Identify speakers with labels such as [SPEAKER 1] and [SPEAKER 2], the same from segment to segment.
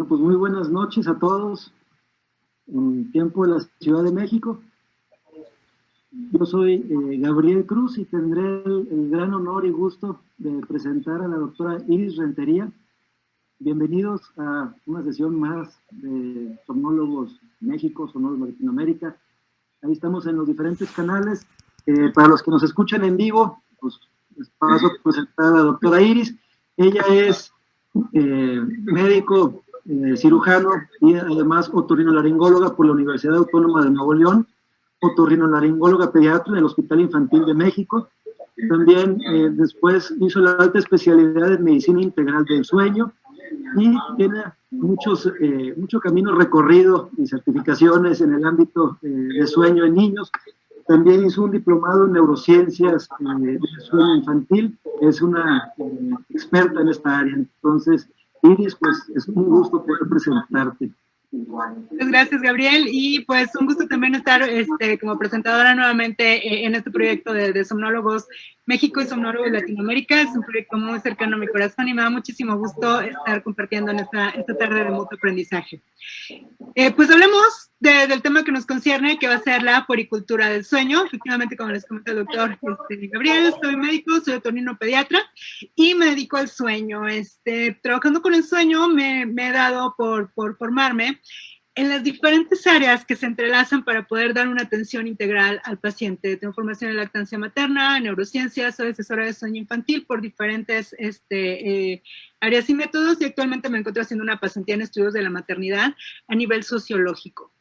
[SPEAKER 1] Bueno, pues muy buenas noches a todos en tiempo de la Ciudad de México. Yo soy Gabriel Cruz y tendré el gran honor y gusto de presentar a la doctora Iris Rentería. Bienvenidos a una sesión más de Somnólogos México, Somnólogos Latinoamérica. Ahí estamos en los diferentes canales. Para los que nos escuchan en vivo, pues les paso a presentar a la doctora Iris. Ella es médico, cirujano y además otorrinolaringóloga por la Universidad Autónoma de Nuevo León, otorrinolaringóloga pediatra en el Hospital Infantil de México. También después hizo la alta especialidad en medicina integral del sueño y tiene mucho camino recorrido y certificaciones en el ámbito de sueño en niños. También hizo un diplomado en neurociencias del sueño infantil. Es una experta en esta área. Entonces, Iris, pues es un gusto poder presentarte.
[SPEAKER 2] Muchas gracias, Gabriel, y pues un gusto también estar como presentadora nuevamente en este proyecto de Somnólogos México y Somnólogos Latinoamérica. Es un proyecto muy cercano a mi corazón y me da muchísimo gusto estar compartiendo en esta tarde de mutuo aprendizaje. Pues hablemos del tema que nos concierne, que va a ser la puericultura del sueño. Efectivamente, como les comenta el doctor Gabriel, soy médico, soy otorrinopediatra y me dedico al sueño. Trabajando con el sueño me he dado por formarme en las diferentes áreas que se entrelazan para poder dar una atención integral al paciente. Tengo formación en lactancia materna, neurociencias, soy asesora de sueño infantil por diferentes áreas y métodos, y actualmente me encuentro haciendo una pasantía en estudios de la maternidad a nivel sociológico.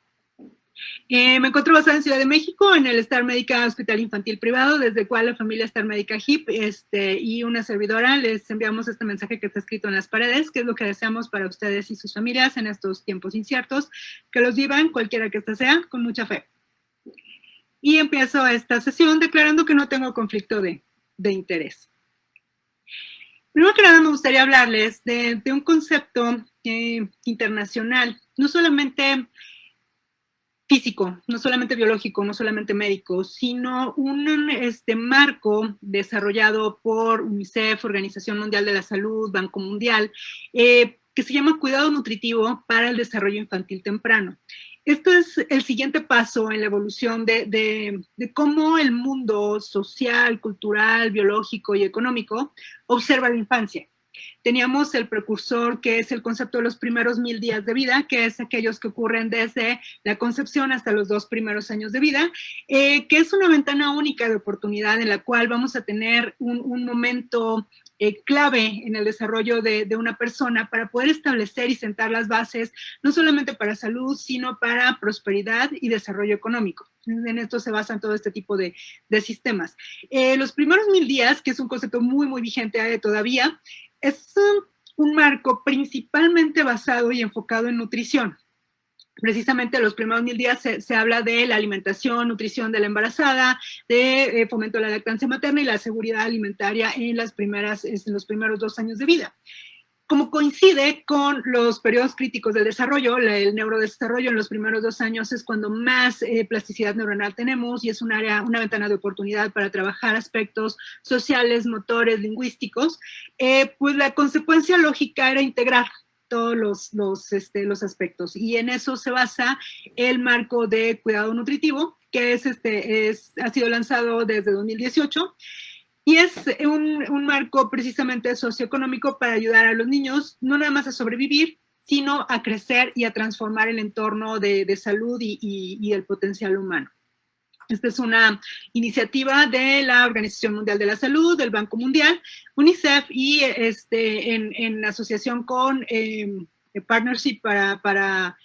[SPEAKER 2] Me encuentro basada en Ciudad de México, en el Star Médica Hospital Infantil Privado, desde el cual la familia Star Médica HIP y una servidora les enviamos este mensaje que está escrito en las paredes, que es lo que deseamos para ustedes y sus familias en estos tiempos inciertos, que los vivan, cualquiera que ésta sea, con mucha fe. Y empiezo esta sesión declarando que no tengo conflicto de interés. Primero que nada me gustaría hablarles de un concepto internacional, no solamente físico, no solamente biológico, no solamente médico, sino un marco desarrollado por UNICEF, Organización Mundial de la Salud, Banco Mundial, que se llama Cuidado Nutritivo para el Desarrollo Infantil Temprano. Esto es el siguiente paso en la evolución de cómo el mundo social, cultural, biológico y económico observa la infancia. Teníamos el precursor, que es el concepto de los primeros 1000 días de vida, que es aquellos que ocurren desde la concepción hasta los 2 primeros años de vida, que es una ventana única de oportunidad en la cual vamos a tener un momento clave en el desarrollo de una persona para poder establecer y sentar las bases, no solamente para salud, sino para prosperidad y desarrollo económico. En esto se basan todo este tipo de sistemas. Los primeros 1000 días, que es un concepto muy, muy vigente todavía, es un marco principalmente basado y enfocado en nutrición. Precisamente los primeros 1000 días se habla de la alimentación, nutrición de la embarazada, de fomento de la lactancia materna y la seguridad alimentaria en los primeros 2 años de vida. Como coincide con los periodos críticos del desarrollo, el neurodesarrollo en los primeros 2 años es cuando más plasticidad neuronal tenemos y es una ventana de oportunidad para trabajar aspectos sociales, motores, lingüísticos, pues la consecuencia lógica era integrar todos los aspectos, y en eso se basa el marco de cuidado nutritivo, que ha sido lanzado desde 2018, y es un marco precisamente socioeconómico para ayudar a los niños no nada más a sobrevivir, sino a crecer y a transformar el entorno de salud y el potencial humano. Esta es una iniciativa de la Organización Mundial de la Salud, del Banco Mundial, UNICEF y en asociación con Partnership para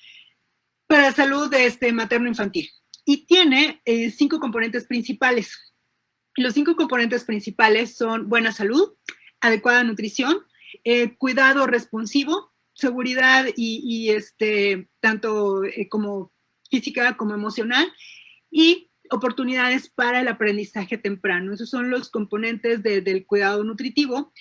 [SPEAKER 2] Salud Materno-Infantil. Y tiene 5 componentes principales. Los 5 componentes principales son buena salud, adecuada nutrición, cuidado responsivo, seguridad y tanto como física como emocional, y oportunidades para el aprendizaje temprano. Esos son los componentes del cuidado nutritivo.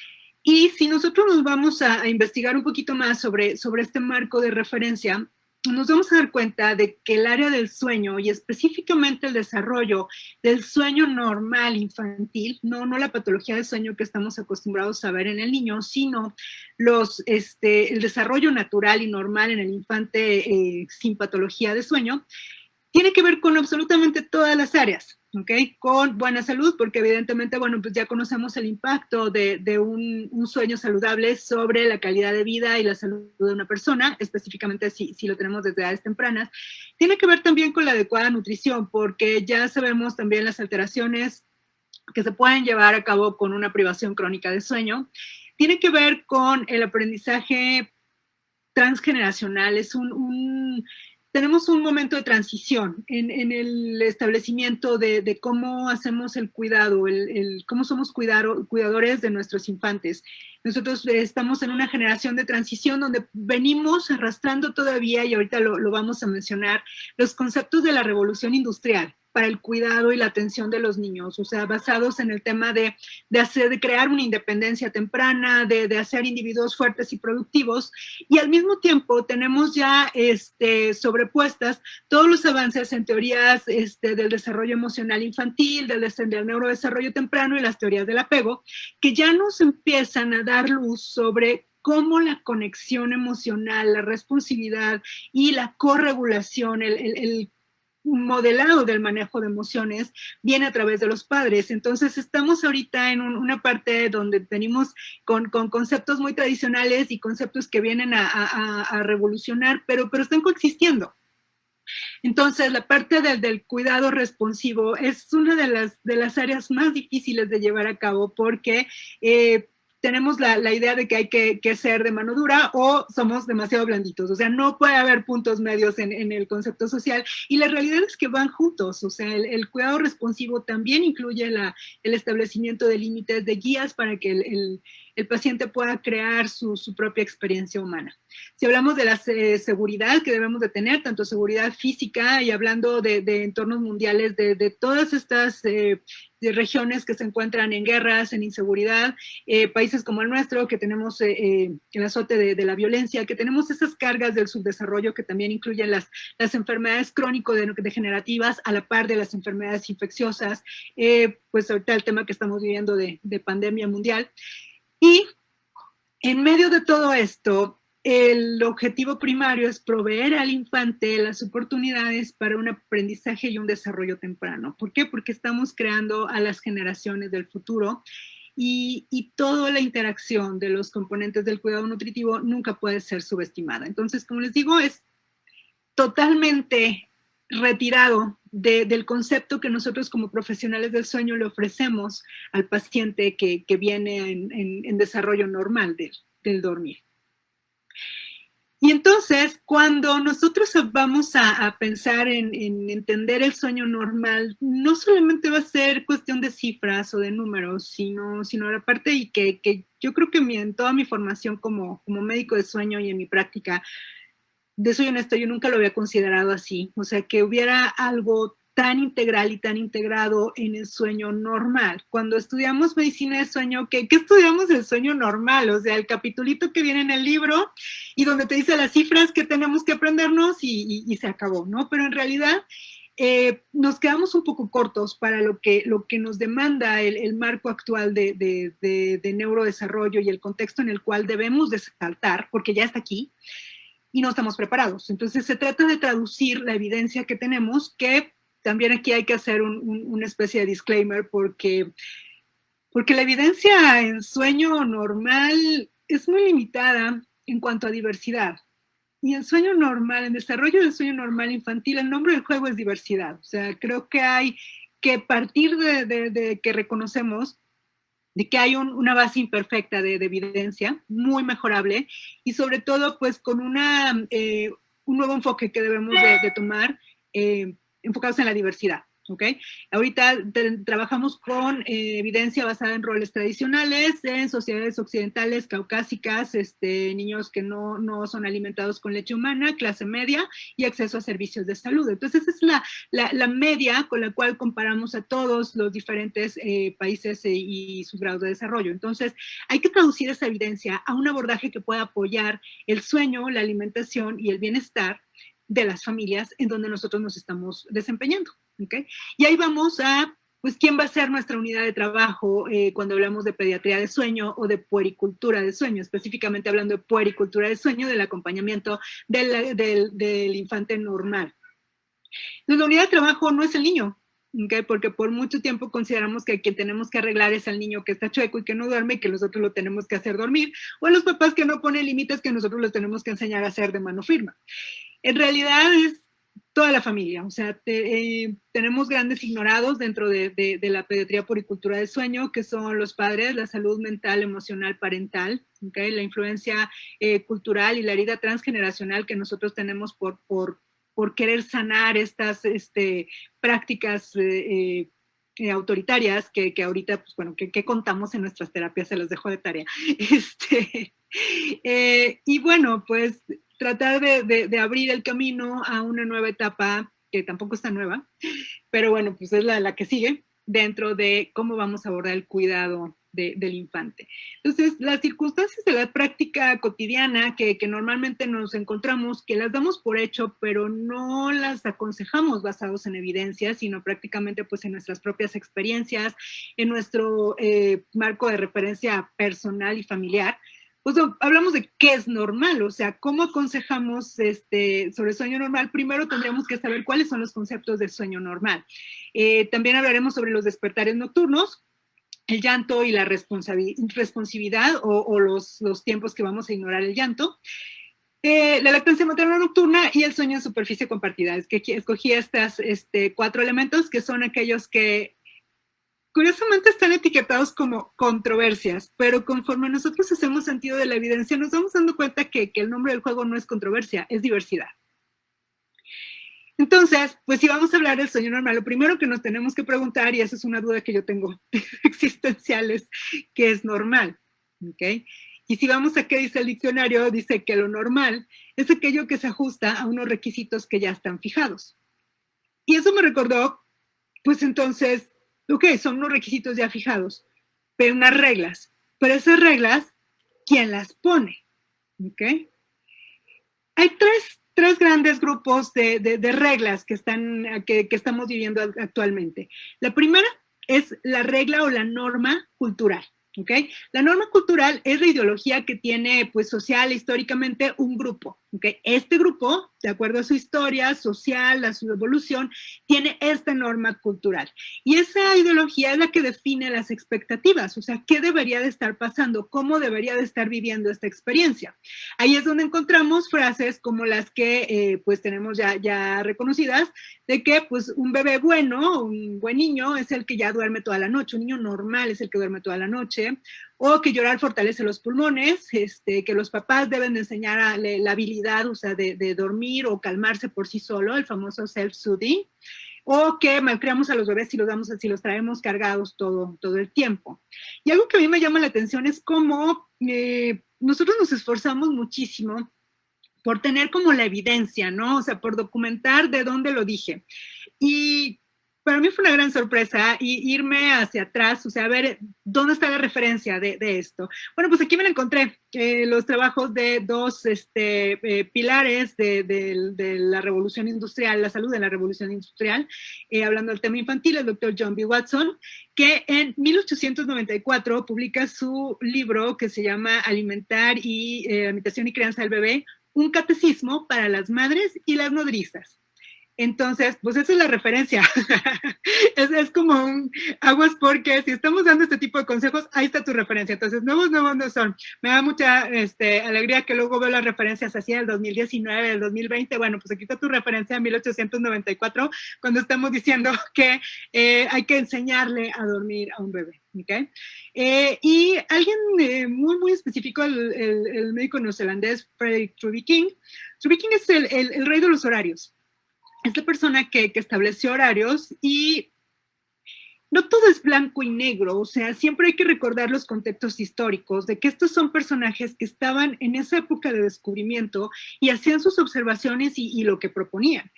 [SPEAKER 2] Y si nosotros nos vamos a investigar un poquito más sobre este marco de referencia, nos vamos a dar cuenta de que el área del sueño y específicamente el desarrollo del sueño normal infantil, no la patología de sueño que estamos acostumbrados a ver en el niño, sino el desarrollo natural y normal en el infante sin patología de sueño, tiene que ver con absolutamente todas las áreas, ¿ok? Con buena salud, porque evidentemente, bueno, pues ya conocemos el impacto de un sueño saludable sobre la calidad de vida y la salud de una persona, específicamente si lo tenemos desde edades tempranas. Tiene que ver también con la adecuada nutrición, porque ya sabemos también las alteraciones que se pueden llevar a cabo con una privación crónica de sueño. Tiene que ver con el aprendizaje transgeneracional, tenemos un momento de transición en el establecimiento de cómo hacemos el cuidado, cómo somos cuidadores de nuestros infantes. Nosotros estamos en una generación de transición donde venimos arrastrando todavía, y ahorita lo vamos a mencionar, los conceptos de la revolución industrial para el cuidado y la atención de los niños, o sea, basados en el tema de crear una independencia temprana, de hacer individuos fuertes y productivos, y al mismo tiempo tenemos ya sobrepuestas todos los avances en teorías del desarrollo emocional infantil, del neurodesarrollo temprano y las teorías del apego, que ya nos empiezan a dar luz sobre cómo la conexión emocional, la responsividad y la corregulación, el modelado del manejo de emociones viene a través de los padres. Entonces estamos ahorita en una parte donde venimos con conceptos muy tradicionales y conceptos que vienen a revolucionar, pero están coexistiendo. Entonces, la parte del cuidado responsivo es una de las áreas más difíciles de llevar a cabo porque tenemos la idea de que hay que ser de mano dura o somos demasiado blanditos. O sea, no puede haber puntos medios en el concepto social. Y la realidad es que van juntos. O sea, el cuidado responsivo también incluye el establecimiento de límites, de guías para que el paciente pueda crear su propia experiencia humana. Si hablamos de la seguridad que debemos de tener, tanto seguridad física y hablando de entornos mundiales, de todas estas de regiones que se encuentran en guerras, en inseguridad, países como el nuestro, que tenemos el azote de la violencia, que tenemos esas cargas del subdesarrollo que también incluyen las enfermedades crónico-degenerativas a la par de las enfermedades infecciosas, pues ahorita el tema que estamos viviendo de pandemia mundial. Y en medio de todo esto, el objetivo primario es proveer al infante las oportunidades para un aprendizaje y un desarrollo temprano. ¿Por qué? Porque estamos creando a las generaciones del futuro y toda la interacción de los componentes del cuidado nutritivo nunca puede ser subestimada. Entonces, como les digo, es totalmente retirado del concepto que nosotros como profesionales del sueño le ofrecemos al paciente que viene en desarrollo normal del dormir. Y entonces, cuando nosotros vamos a pensar en entender el sueño normal, no solamente va a ser cuestión de cifras o de números, sino la parte y que yo creo que en toda mi formación como médico de sueño y en mi práctica, de soy honesto, yo nunca lo había considerado así. O sea, que hubiera algo tan integral y tan integrado en el sueño normal. Cuando estudiamos medicina de sueño, ¿qué estudiamos del sueño normal? O sea, el capitulito que viene en el libro y donde te dice las cifras que tenemos que aprendernos y se acabó, ¿no? Pero en realidad nos quedamos un poco cortos para lo que nos demanda el marco actual de neurodesarrollo y el contexto en el cual debemos de saltar, porque ya está aquí, y no estamos preparados. Entonces se trata de traducir la evidencia que tenemos, que también aquí hay que hacer una especie de disclaimer porque la evidencia en sueño normal es muy limitada en cuanto a diversidad. Y en sueño normal, en desarrollo del sueño normal infantil, el nombre del juego es diversidad. O sea, creo que hay que partir de que reconocemos de que hay una base imperfecta de evidencia, muy mejorable, y sobre todo, pues, con un nuevo enfoque que debemos de tomar, enfocados en la diversidad. ¿Ok? Ahorita trabajamos con evidencia basada en roles tradicionales, en sociedades occidentales, caucásicas, niños que no son alimentados con leche humana, clase media y acceso a servicios de salud. Entonces, esa es la media con la cual comparamos a todos los diferentes países y sus grados de desarrollo. Entonces, hay que traducir esa evidencia a un abordaje que pueda apoyar el sueño, la alimentación y el bienestar de las familias en donde nosotros nos estamos desempeñando, ¿ok? Y ahí vamos a, pues, ¿quién va a ser nuestra unidad de trabajo cuando hablamos de pediatría de sueño o de puericultura de sueño? Específicamente hablando de puericultura de sueño, del acompañamiento del infante normal. Entonces, la unidad de trabajo no es el niño, ¿okay? Porque por mucho tiempo consideramos que quien tenemos que arreglar es al niño que está chueco y que no duerme y que nosotros lo tenemos que hacer dormir, o a los papás que no ponen límites que nosotros los tenemos que enseñar a hacer de mano firme. En realidad es toda la familia, o sea, tenemos grandes ignorados dentro de la pediatría puericultura del sueño, que son los padres, la salud mental, emocional, parental, ¿okay? La influencia cultural y la herida transgeneracional que nosotros tenemos por querer sanar estas prácticas autoritarias que ahorita, pues bueno, que contamos en nuestras terapias, se los dejo de tarea. Y bueno, pues tratar de abrir el camino a una nueva etapa, que tampoco está nueva, pero bueno, pues es la que sigue, dentro de cómo vamos a abordar el cuidado del infante. Entonces, las circunstancias de la práctica cotidiana que normalmente nos encontramos, que las damos por hecho, pero no las aconsejamos basados en evidencia, sino prácticamente pues en nuestras propias experiencias, en nuestro marco de referencia personal y familiar. Pues hablamos de qué es normal, o sea, cómo aconsejamos sobre sueño normal. Primero tendríamos que saber cuáles son los conceptos de sueño normal. También hablaremos sobre los despertares nocturnos, el llanto y la responsividad o los tiempos que vamos a ignorar el llanto. La lactancia materna nocturna y el sueño en superficie compartida. Es que escogí estas 4 elementos que son aquellos que curiosamente están etiquetados como controversias, pero conforme nosotros hacemos sentido de la evidencia, nos vamos dando cuenta que el nombre del juego no es controversia, es diversidad. Entonces, pues si vamos a hablar del sueño normal, lo primero que nos tenemos que preguntar, y esa es una duda que yo tengo existencial, es ¿qué es normal? ¿Okay? Y si vamos a qué dice el diccionario, dice que lo normal es aquello que se ajusta a unos requisitos que ya están fijados. Y eso me recordó, pues entonces, ok, son unos requisitos ya fijados, pero unas reglas. Pero esas reglas, ¿quién las pone? ¿Ok? Hay tres grandes grupos de reglas que estamos viviendo actualmente. La primera es la regla o la norma cultural. ¿Okay? La norma cultural es la ideología que tiene, pues, social, históricamente, un grupo. ¿Okay? Este grupo, de acuerdo a su historia social, a su evolución, tiene esta norma cultural. Y esa ideología es la que define las expectativas, o sea, qué debería de estar pasando, cómo debería de estar viviendo esta experiencia. Ahí es donde encontramos frases como las que, pues, tenemos ya reconocidas, de que, pues, un bebé bueno, un buen niño, es el que ya duerme toda la noche, un niño normal es el que duerme toda la noche, o que llorar fortalece los pulmones, que los papás deben de enseñar la habilidad, o sea, de dormir o calmarse por sí solo, el famoso self-soothing, o que malcriamos a los bebés si los traemos cargados todo el tiempo. Y algo que a mí me llama la atención es cómo nosotros nos esforzamos muchísimo por tener como la evidencia, ¿no? O sea, por documentar de dónde lo dije. Y para mí fue una gran sorpresa irme hacia atrás, o sea, a ver dónde está la referencia de esto. Bueno, pues aquí me la encontré, los trabajos de 2 pilares de la revolución industrial, la salud de la revolución industrial, hablando del tema infantil, el doctor John B. Watson, que en 1894 publica su libro que se llama Alimentar y Alimentación y Crianza del Bebé, un catecismo para las madres y las nodrizas. Entonces, pues esa es la referencia. es como un aguas porque si estamos dando este tipo de consejos, ahí está tu referencia. Entonces, nuevos no son. Me da mucha alegría que luego veo las referencias así del 2019, del 2020. Bueno, pues aquí está tu referencia en 1894, cuando estamos diciendo que hay que enseñarle a dormir a un bebé. ¿Okay? Y alguien muy específico, el médico neozelandés Frederick Truby King. Truby King es el rey de los horarios. Es la persona que estableció horarios y no todo es blanco y negro, o sea, siempre hay que recordar los contextos históricos de que estos son personajes que estaban en esa época de descubrimiento y hacían sus observaciones y lo que proponían,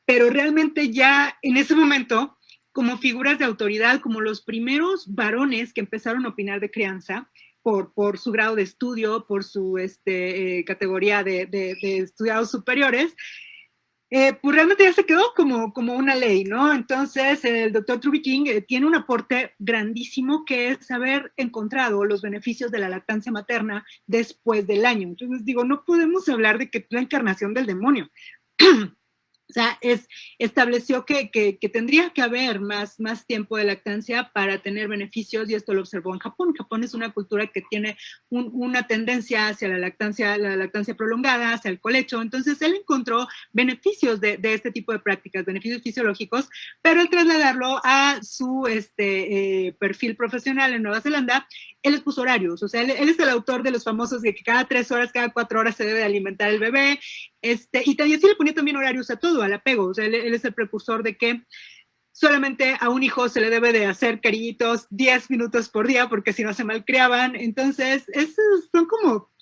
[SPEAKER 2] pero realmente ya en ese momento, como figuras de autoridad, como los primeros varones que empezaron a opinar de crianza, por su grado de estudio, por su categoría de estudiados superiores, Pues realmente ya se quedó como una ley, ¿no? Entonces, el doctor Truby King tiene un aporte grandísimo que es haber encontrado los beneficios de la lactancia materna después del año. Entonces, digo, no podemos hablar de que es la encarnación del demonio. O sea, estableció que tendría que haber más tiempo de lactancia para tener beneficios, y esto lo observó en Japón. Japón es una cultura que tiene una tendencia hacia la lactancia prolongada, hacia el colecho. Entonces, él encontró beneficios de este tipo de prácticas, beneficios fisiológicos, pero al trasladarlo a su perfil profesional en Nueva Zelanda, él puso horarios. O sea, él es el autor de los famosos de que cada 3 horas, cada 4 horas se debe alimentar el bebé. Y también sí le ponía también horarios a todo, al apego. O sea, él es el precursor de que solamente a un hijo se le debe de hacer cariñitos 10 minutos por día, porque si no se malcriaban. Entonces, esos son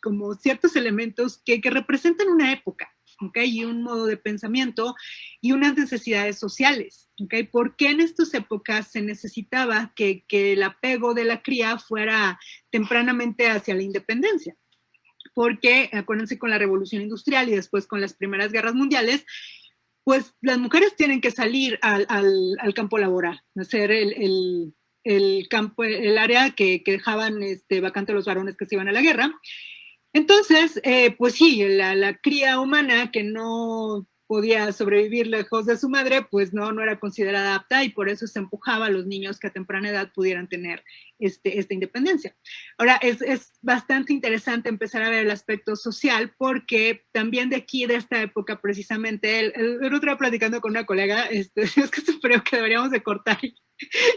[SPEAKER 2] como ciertos elementos que representan una época, ¿ok? Y un modo de pensamiento y unas necesidades sociales, ¿ok? Porque en estas épocas se necesitaba que el apego de la cría fuera tempranamente hacia la independencia. Porque, acuérdense, con la revolución industrial y después con las primeras guerras mundiales, pues las mujeres tienen que salir al campo laboral, hacer el campo, el área que dejaban vacante los varones que se iban a la guerra. Entonces, pues sí, la cría humana que no podía sobrevivir lejos de su madre, pues no era considerada apta, y por eso se empujaba a los niños que a temprana edad pudieran tener esta independencia. Ahora, es bastante interesante empezar a ver el aspecto social, porque también de aquí, de esta época precisamente, el otro día platicando con una colega, es que creo que deberíamos de cortar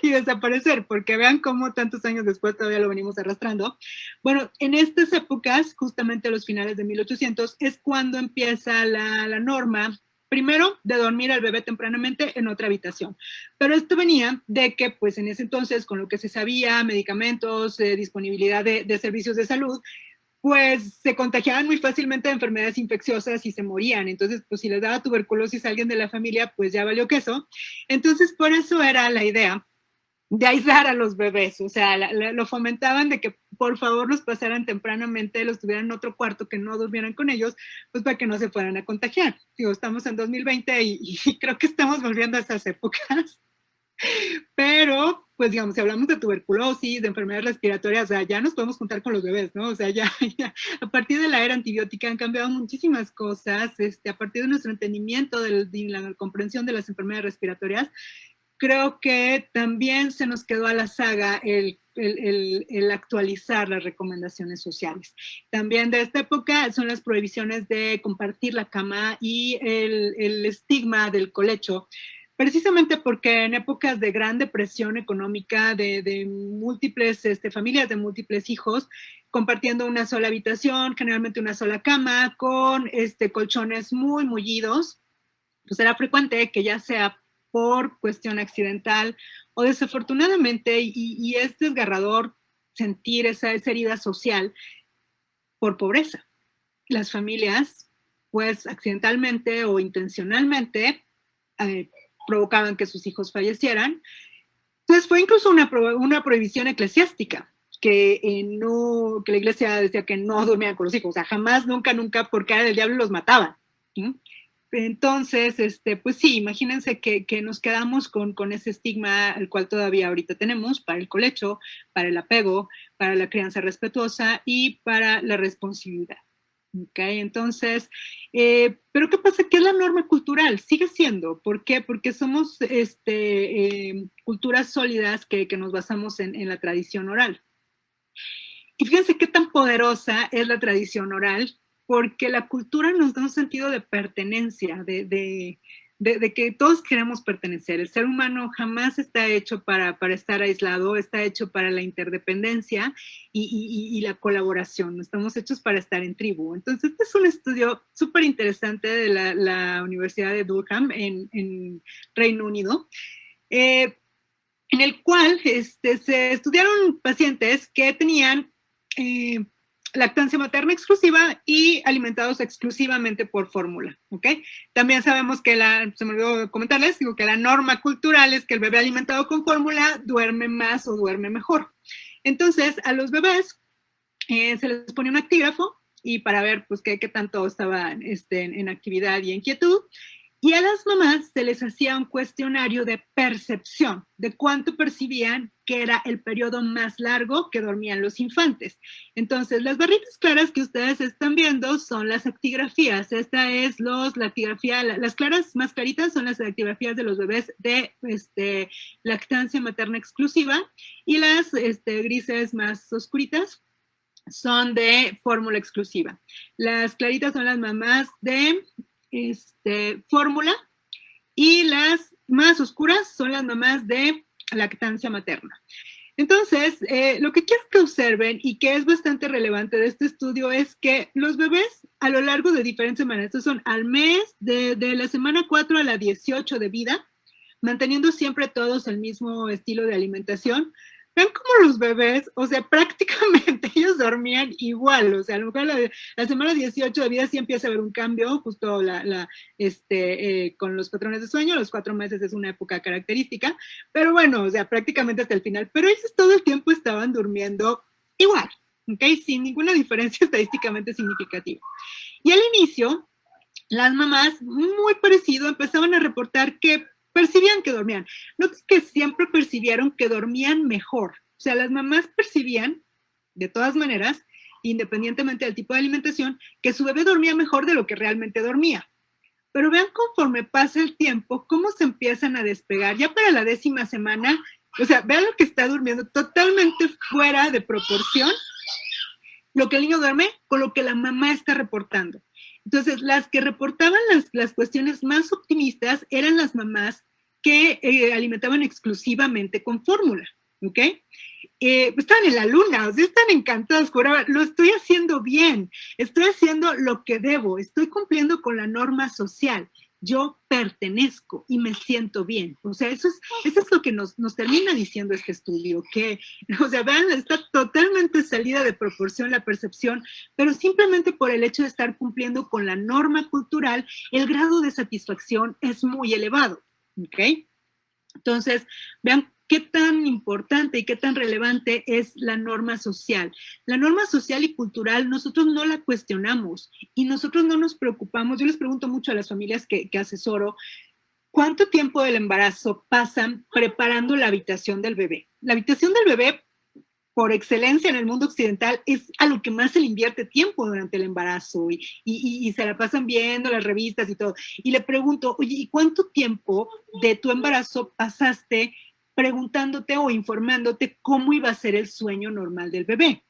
[SPEAKER 2] y desaparecer, porque vean cómo tantos años después todavía lo venimos arrastrando. Bueno, en estas épocas, justamente a los finales de 1800, es cuando empieza la norma, primero, de dormir al bebé tempranamente en otra habitación. Pero esto venía de que, pues en ese entonces, con lo que se sabía, medicamentos, disponibilidad de servicios de salud, pues se contagiaban muy fácilmente de enfermedades infecciosas y se morían. Entonces, pues si les daba tuberculosis a alguien de la familia, pues ya valió queso. Entonces, por eso era la idea de aislar a los bebés. O sea, lo fomentaban de que por favor los pasaran tempranamente, los tuvieran en otro cuarto, que no durmieran con ellos, pues para que no se fueran a contagiar. Digo, estamos en 2020 y creo que estamos volviendo a esas épocas. Pero, pues digamos, si hablamos de tuberculosis, de enfermedades respiratorias, o sea, ya nos podemos juntar con los bebés, ¿no? O sea, ya a partir de la era antibiótica han cambiado muchísimas cosas, a partir de nuestro entendimiento de la comprensión de las enfermedades respiratorias. Creo que también se nos quedó a la saga el actualizar las recomendaciones sociales. También de esta época son las prohibiciones de compartir la cama y el estigma del colecho, precisamente porque en épocas de gran depresión económica, de múltiples familias de múltiples hijos, compartiendo una sola habitación, generalmente una sola cama, con colchones muy mullidos, pues era frecuente que ya sea por cuestión accidental o desafortunadamente, y es desgarrador sentir esa herida social, por pobreza. Las familias, pues accidentalmente o intencionalmente, provocaban que sus hijos fallecieran. Entonces fue incluso una prohibición eclesiástica, que la iglesia decía que no dormían con los hijos, o sea, jamás, nunca, porque era del diablo y los mataban. ¿Sí? Entonces, pues sí, imagínense que nos quedamos con ese estigma, el cual todavía ahorita tenemos, para el colecho, para el apego, para la crianza respetuosa y para la responsabilidad. ¿Okay? Entonces, pero ¿qué pasa? ¿Qué es la norma cultural? Sigue siendo. ¿Por qué? Porque somos culturas sólidas que nos basamos en la tradición oral. Y fíjense qué tan poderosa es la tradición oral, porque la cultura nos da un sentido de pertenencia, de que todos queremos pertenecer. El ser humano jamás está hecho para estar aislado, está hecho para la interdependencia y la colaboración. Estamos hechos para estar en tribu. Entonces, este es un estudio súper interesante de la Universidad de Durham en Reino Unido, en el cual se estudiaron pacientes que tenían lactancia materna exclusiva y alimentados exclusivamente por fórmula, ¿ok? También sabemos que se me olvidó comentarles, digo que la norma cultural es que el bebé alimentado con fórmula duerme más o duerme mejor. Entonces, a los bebés se les pone un actígrafo y para ver pues qué tanto estaban en actividad y en quietud. Y a las mamás se les hacía un cuestionario de percepción, de cuánto percibían que era el periodo más largo que dormían los infantes. Entonces, las barritas claras que ustedes están viendo son las actigrafías. Esta es la actigrafía, las claras más claritas son las actigrafías de los bebés de lactancia materna exclusiva, y las grises más oscuritas son de fórmula exclusiva. Las claritas son las mamás de fórmula, y las más oscuras son las mamás de lactancia materna. Entonces, lo que quiero que observen y que es bastante relevante de este estudio es que los bebés a lo largo de diferentes semanas, estos son al mes, de la semana 4 a la 18 de vida, manteniendo siempre todos el mismo estilo de alimentación. Vean cómo los bebés, o sea, prácticamente ellos dormían igual, o sea, a lo mejor la semana 18 de vida sí empieza a haber un cambio, justo con los patrones de sueño, los 4 meses es una época característica, pero bueno, o sea, prácticamente hasta el final, pero ellos todo el tiempo estaban durmiendo igual, ¿ok? Sin ninguna diferencia estadísticamente significativa. Y al inicio, las mamás, muy parecido, empezaban a reportar que percibían que dormían. Notas que siempre percibieron que dormían mejor. O sea, las mamás percibían, de todas maneras, independientemente del tipo de alimentación, que su bebé dormía mejor de lo que realmente dormía. Pero vean conforme pasa el tiempo, cómo se empiezan a despegar. Ya para la 10ª semana, o sea, vean lo que está durmiendo, totalmente fuera de proporción lo que el niño duerme con lo que la mamá está reportando. Entonces, las que reportaban las cuestiones más optimistas eran las mamás que alimentaban exclusivamente con fórmula, ¿ok? Estaban en la luna, o sea, están encantados, juraban, lo estoy haciendo bien, estoy haciendo lo que debo, estoy cumpliendo con la norma social, yo pertenezco y me siento bien. O sea, eso es lo que nos termina diciendo este estudio, que, o sea, vean, está totalmente salida de proporción la percepción, pero simplemente por el hecho de estar cumpliendo con la norma cultural, el grado de satisfacción es muy elevado, ¿ok? Entonces, vean qué tan importante y qué tan relevante es la norma social. La norma social y cultural nosotros no la cuestionamos y nosotros no nos preocupamos. Yo les pregunto mucho a las familias que asesoro, ¿cuánto tiempo del embarazo pasan preparando la habitación del bebé? La habitación del bebé, por excelencia en el mundo occidental, es a lo que más se le invierte tiempo durante el embarazo y se la pasan viendo las revistas y todo. Y le pregunto, oye, ¿y cuánto tiempo de tu embarazo pasaste preguntándote o informándote cómo iba a ser el sueño normal del bebé?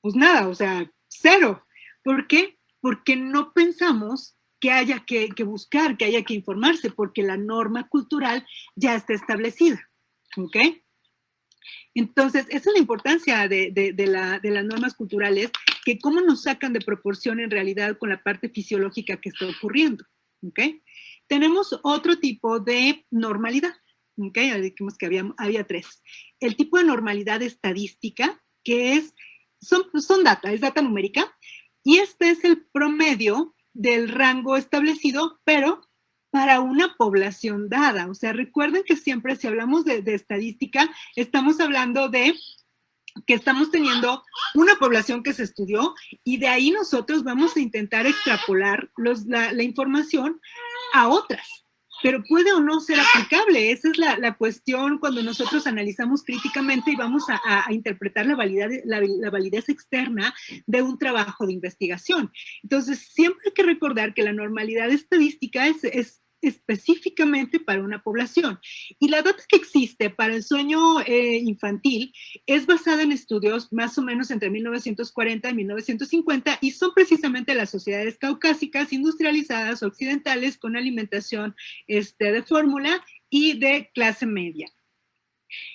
[SPEAKER 2] Pues nada, o sea, cero. ¿Por qué? Porque no pensamos que haya que buscar, que haya que informarse, porque la norma cultural ya está establecida, ¿ok? Entonces, esa es la importancia de las normas culturales, que cómo nos sacan de proporción en realidad con la parte fisiológica que está ocurriendo, ¿ok? Tenemos otro tipo de normalidad, ¿ok? Ya dijimos que había 3. El tipo de normalidad estadística, que son data, es data numérica, y este es el promedio del rango establecido, pero para una población dada. O sea, recuerden que siempre si hablamos de estadística, estamos hablando de que estamos teniendo una población que se estudió y de ahí nosotros vamos a intentar extrapolar la información a otras. Pero puede o no ser aplicable. Esa es la cuestión cuando nosotros analizamos críticamente y vamos a interpretar la validez externa de un trabajo de investigación. Entonces, siempre hay que recordar que la normalidad estadística es específicamente para una población. Y la data que existe para el sueño infantil es basada en estudios más o menos entre 1940 y 1950 y son precisamente las sociedades caucásicas industrializadas occidentales con alimentación de fórmula y de clase media.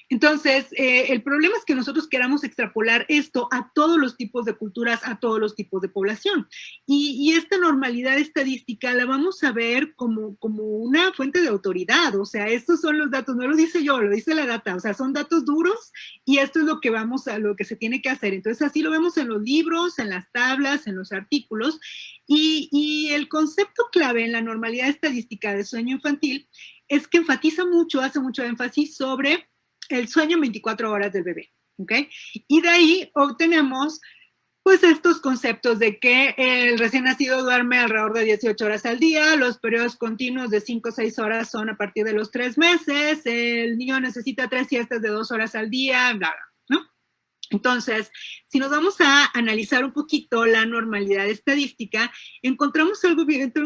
[SPEAKER 2] Entonces, el problema es que nosotros queramos extrapolar esto a todos los tipos de culturas, a todos los tipos de población. Y esta normalidad estadística la vamos a ver como una fuente de autoridad. O sea, estos son los datos, no lo dice yo, lo dice la data. O sea, son datos duros y esto es lo que se tiene que hacer. Entonces, así lo vemos en los libros, en las tablas, en los artículos. Y el concepto clave en la normalidad estadística de sueño infantil es que enfatiza mucho, hace mucho énfasis sobre el sueño en 24 horas del bebé, ¿ok? Y de ahí obtenemos pues estos conceptos de que el recién nacido duerme alrededor de 18 horas al día, los periodos continuos de 5 o 6 horas son a partir de los 3 meses, el niño necesita 3 siestas de 2 horas al día, bla, bla, ¿no? Entonces, si nos vamos a analizar un poquito la normalidad estadística, encontramos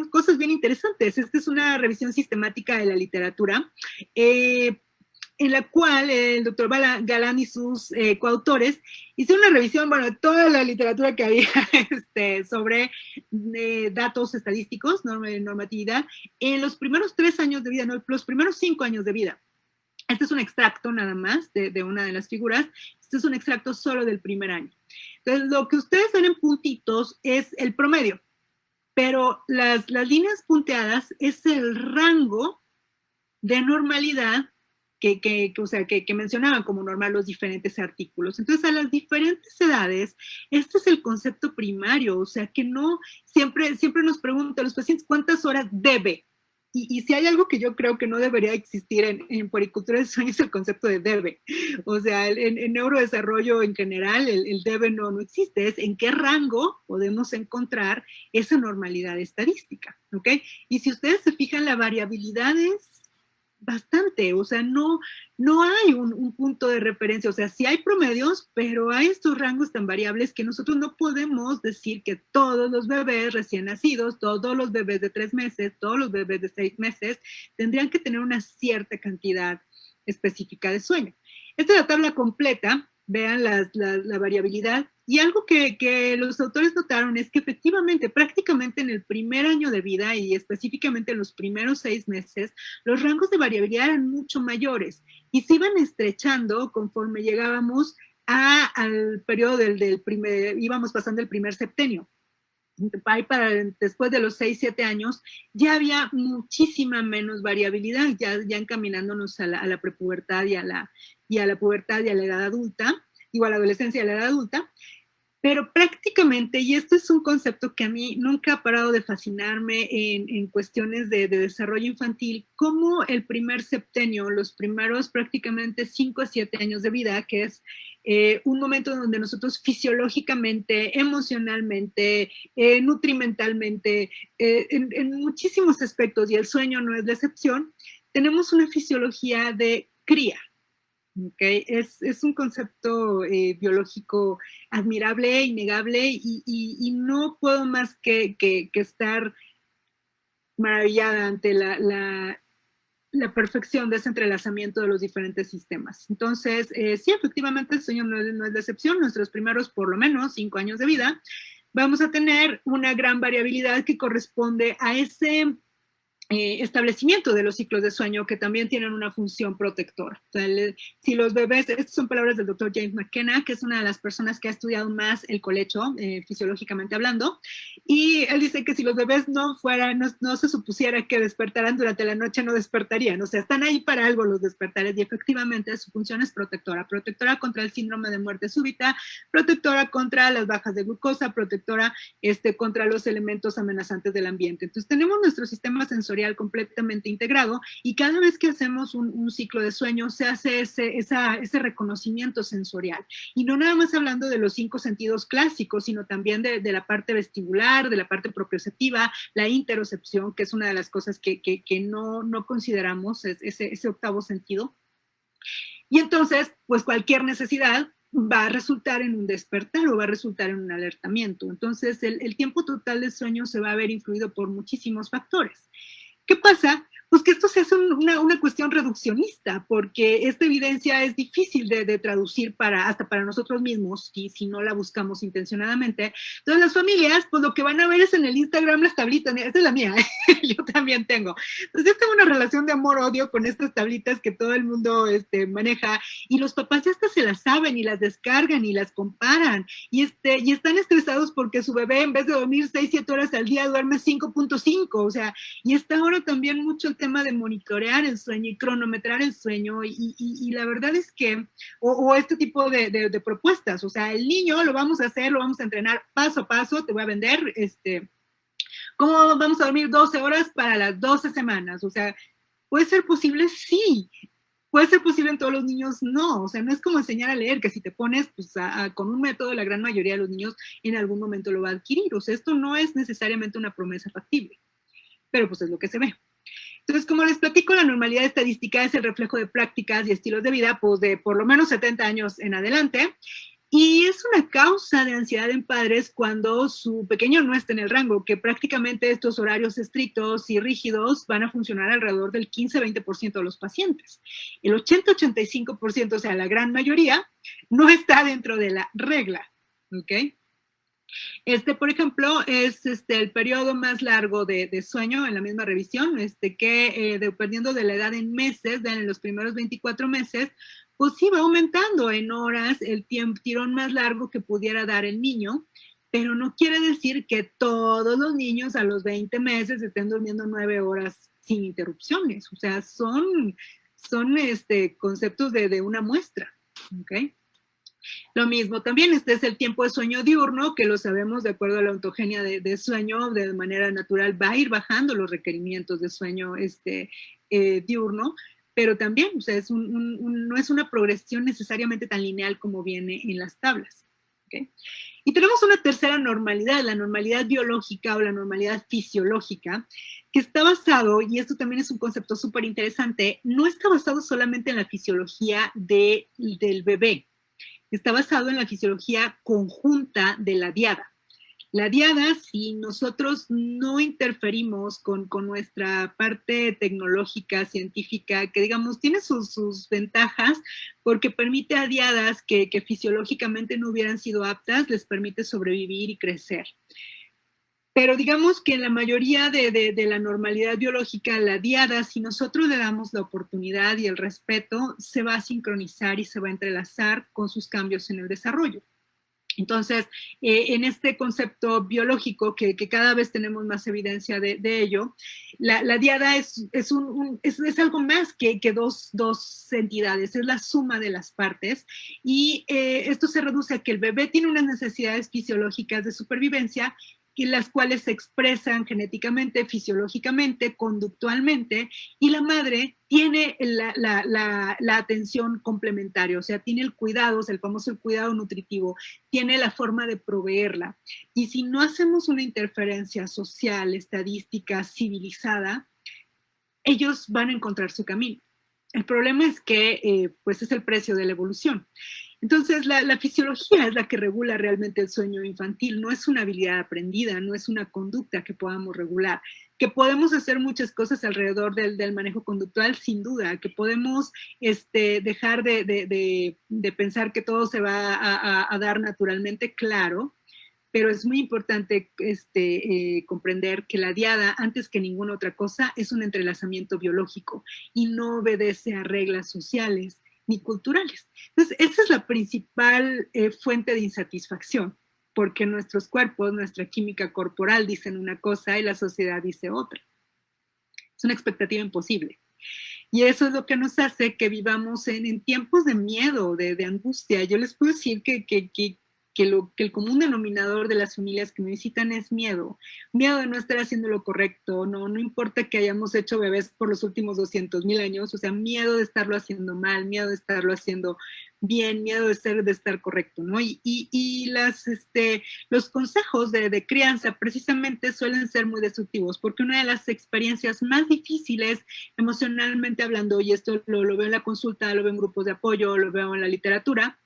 [SPEAKER 2] cosas bien interesantes. Esta es una revisión sistemática de la literatura, en la cual el doctor Galán y sus coautores hicieron una revisión, bueno, de toda la literatura que había sobre datos estadísticos, normatividad, en los primeros 3 años de vida, no, los primeros 5 años de vida. Este es un extracto nada más de una de las figuras. Este es un extracto solo del primer año. Entonces, lo que ustedes ven en puntitos es el promedio, pero las líneas punteadas es el rango de normalidad que mencionaban como normal los diferentes artículos. Entonces, a las diferentes edades, este es el concepto primario, o sea, que no, siempre nos preguntan los pacientes cuántas horas debe. Y si hay algo que yo creo que no debería existir en puericultura del sueño es el concepto de debe. O sea, en neurodesarrollo en general, el debe no existe. Es en qué rango podemos encontrar esa normalidad estadística, ¿ok? Y si ustedes se fijan, la variabilidad es bastante, o sea, no hay un punto de referencia, o sea, sí hay promedios, pero hay estos rangos tan variables que nosotros no podemos decir que todos los bebés recién nacidos, todos los bebés de 3 meses, todos los bebés de 6 meses, tendrían que tener una cierta cantidad específica de sueño. Esta es la tabla completa, vean la variabilidad, y algo que los autores notaron es que efectivamente, prácticamente en el primer año de vida y específicamente en los primeros 6 meses, los rangos de variabilidad eran mucho mayores y se iban estrechando conforme llegábamos al periodo íbamos pasando el primer septenio. Después de los 6, 7 años, ya había muchísima menos variabilidad, ya encaminándonos a la prepubertad y a la pubertad y a la edad adulta, igual a la adolescencia y a la edad adulta, pero prácticamente, y esto es un concepto que a mí nunca ha parado de fascinarme en cuestiones de desarrollo infantil, como el primer septenio, los primeros prácticamente 5 a 7 años de vida, que es un momento donde nosotros fisiológicamente, emocionalmente, nutrimentalmente, en muchísimos aspectos, y el sueño no es la excepción, tenemos una fisiología de cría. Okay. Es un concepto biológico admirable, innegable, y no puedo más que estar maravillada ante la perfección de ese entrelazamiento de los diferentes sistemas. Entonces, sí, efectivamente, el sueño no es la excepción. Nuestros primeros, por lo menos, 5 años de vida, vamos a tener una gran variabilidad que corresponde a ese establecimiento de los ciclos de sueño que también tienen una función protectora. O sea, si los bebés, estas son palabras del doctor James McKenna, que es una de las personas que ha estudiado más el colecho, fisiológicamente hablando, y él dice que si los bebés no se supusiera que despertaran durante la noche, no despertarían. O sea, están ahí para algo los despertares, y efectivamente su función es protectora contra el síndrome de muerte súbita, protectora contra las bajas de glucosa, protectora contra los elementos amenazantes del ambiente. Entonces tenemos nuestro sistema sensorial completamente integrado, y cada vez que hacemos un ciclo de sueño se hace ese reconocimiento sensorial, y no nada más hablando de los 5 sentidos clásicos, sino también de la parte vestibular, de la parte propioceptiva, la interocepción, que es una de las cosas que no consideramos, ese octavo sentido. Y entonces, pues cualquier necesidad va a resultar en un despertar o va a resultar en un alertamiento. Entonces, el tiempo total de sueño se va a ver influido por muchísimos factores. ¿Qué pasa? Pues que esto se hace una cuestión reduccionista, porque esta evidencia es difícil de traducir hasta para nosotros mismos, si no la buscamos intencionadamente. Entonces las familias, pues lo que van a ver es en el Instagram las tablitas. Esta es la mía, yo también tengo. Entonces yo tengo una relación de amor-odio con estas tablitas que todo el mundo maneja, y los papás ya hasta se las saben y las descargan y las comparan, y están estresados porque su bebé en vez de dormir 6, 7 horas al día duerme 5.5, o sea, y está ahora también mucho el tema de monitorear el sueño y cronometrar el sueño, y la verdad es que, o este tipo de propuestas, o sea, el niño lo vamos a entrenar paso a paso, te voy a vender, ¿cómo vamos a dormir 12 horas para las 12 semanas? O sea, ¿puede ser posible? Sí. ¿Puede ser posible en todos los niños? No, o sea, no es como enseñar a leer, que si te pones pues, con un método, la gran mayoría de los niños en algún momento lo va a adquirir. O sea, esto no es necesariamente una promesa factible, pero pues es lo que se ve. Entonces, como les platico, la normalidad estadística es el reflejo de prácticas y estilos de vida, pues de por lo menos 70 años en adelante, y es una causa de ansiedad en padres cuando su pequeño no está en el rango, que prácticamente estos horarios estrictos y rígidos van a funcionar alrededor del 15-20% de los pacientes. El 80-85%, o sea, la gran mayoría, no está dentro de la regla, ¿ok? Por ejemplo, es el periodo más largo de sueño en la misma revisión, que dependiendo de la edad en meses, en los primeros 24 meses, pues sí va aumentando en horas el tirón más largo que pudiera dar el niño, pero no quiere decir que todos los niños a los 20 meses estén durmiendo 9 horas sin interrupciones. O sea, son conceptos de una muestra, ¿ok? Lo mismo también, este es el tiempo de sueño diurno, que lo sabemos de acuerdo a la ontogenia de sueño, de manera natural va a ir bajando los requerimientos de sueño diurno, pero también, o sea, no es una progresión necesariamente tan lineal como viene en las tablas. ¿Okay? Y tenemos una tercera normalidad, la normalidad biológica o la normalidad fisiológica, que está basado, y esto también es un concepto súper interesante, no está basado solamente en la fisiología del bebé, está basado en la fisiología conjunta de la diada. La diada, si nosotros no interferimos con nuestra parte tecnológica, científica, que digamos tiene sus ventajas, porque permite a diadas que fisiológicamente no hubieran sido aptas, les permite sobrevivir y crecer. Pero digamos que en la mayoría de la normalidad biológica, la diada, si nosotros le damos la oportunidad y el respeto, se va a sincronizar y se va a entrelazar con sus cambios en el desarrollo. Entonces, en este concepto biológico, que cada vez tenemos más evidencia de ello, la diada es algo más que dos entidades, es la suma de las partes, y esto se reduce a que el bebé tiene unas necesidades fisiológicas de supervivencia, las cuales se expresan genéticamente, fisiológicamente, conductualmente, y la madre tiene la atención complementaria, o sea, tiene el cuidado, o sea, el famoso cuidado nutritivo, tiene la forma de proveerla. Y si no hacemos una interferencia social, estadística, civilizada, ellos van a encontrar su camino. El problema es que, pues, es el precio de la evolución. Entonces, la fisiología es la que regula realmente el sueño infantil, no es una habilidad aprendida, no es una conducta que podamos regular. Que podemos hacer muchas cosas alrededor del manejo conductual, sin duda, que podemos dejar de pensar que todo se va a dar naturalmente, claro, pero es muy importante comprender que la diada, antes que ninguna otra cosa, es un entrelazamiento biológico y no obedece a reglas sociales ni culturales. Entonces, esa es la principal fuente de insatisfacción, porque nuestros cuerpos, nuestra química corporal dicen una cosa y la sociedad dice otra. Es una expectativa imposible. Y eso es lo que nos hace que vivamos en tiempos de miedo, de angustia. Yo les puedo decir que el común denominador de las familias que me visitan es miedo. Miedo de no estar haciendo lo correcto, no importa que hayamos hecho bebés por los últimos 200,000 años, o sea, miedo de estarlo haciendo mal, miedo de estarlo haciendo bien, miedo de estar correcto, ¿no? Y los consejos de crianza precisamente suelen ser muy destructivos, porque una de las experiencias más difíciles emocionalmente hablando, y esto lo veo en la consulta, lo veo en grupos de apoyo, lo veo en la literatura,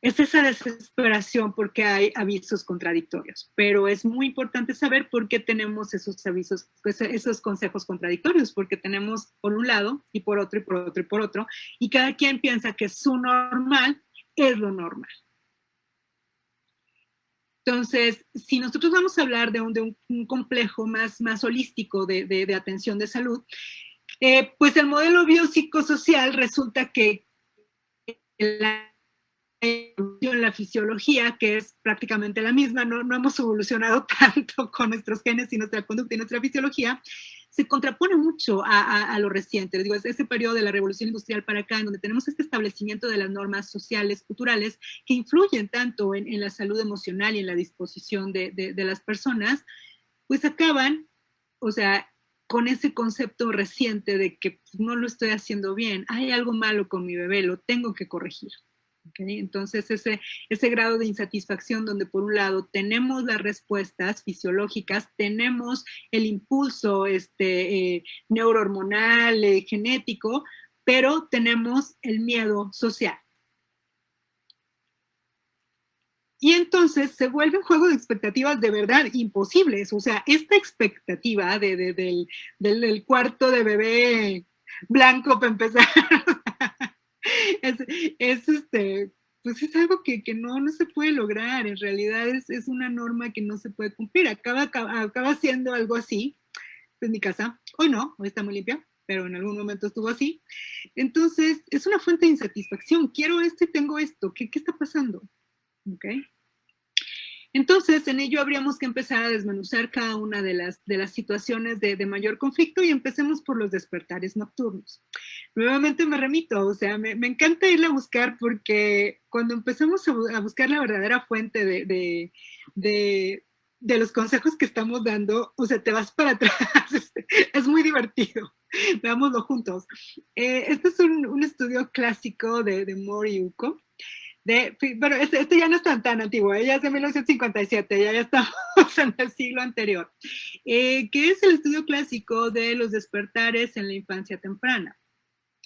[SPEAKER 2] es esa desesperación porque hay avisos contradictorios, pero es muy importante saber por qué tenemos esos avisos, esos consejos contradictorios, porque tenemos por un lado y por otro y por otro y por otro, y cada quien piensa que su normal es lo normal. Entonces, si nosotros vamos a hablar de un complejo más holístico de atención de salud, pues el modelo biopsicosocial resulta que la fisiología, que es prácticamente la misma, no hemos evolucionado tanto con nuestros genes y nuestra conducta y nuestra fisiología, se contrapone mucho a lo reciente. Digo, es ese periodo de la revolución industrial para acá, en donde tenemos este establecimiento de las normas sociales, culturales, que influyen tanto en la salud emocional y en la disposición de las personas, pues acaban, o sea, con ese concepto reciente de que no lo estoy haciendo bien, hay algo malo con mi bebé, lo tengo que corregir. ¿Okay? Entonces, ese grado de insatisfacción donde por un lado tenemos las respuestas fisiológicas, tenemos el impulso neurohormonal, genético, pero tenemos el miedo social. Y entonces se vuelve un juego de expectativas de verdad imposibles. O sea, esta expectativa del cuarto de bebé blanco para empezar, pues es algo que no se puede lograr. En realidad es una norma que no se puede cumplir. Acaba siendo algo así. En mi casa, hoy no, hoy está muy limpia, pero en algún momento estuvo así. Entonces, es una fuente de insatisfacción. Quiero esto y tengo esto. ¿Qué está pasando? ¿Ok? Entonces, en ello habríamos que empezar a desmenuzar cada una de las situaciones de mayor conflicto y empecemos por los despertares nocturnos. Nuevamente me remito, o sea, me encanta irle a buscar porque cuando empezamos a buscar la verdadera fuente de los consejos que estamos dando, o sea, te vas para atrás, es muy divertido. Veámoslo juntos. Este es un estudio clásico de Mori Uko. Pero este ya no es tan antiguo, ya es de 1957, ya estamos en el siglo anterior, que es el estudio clásico de los despertares en la infancia temprana.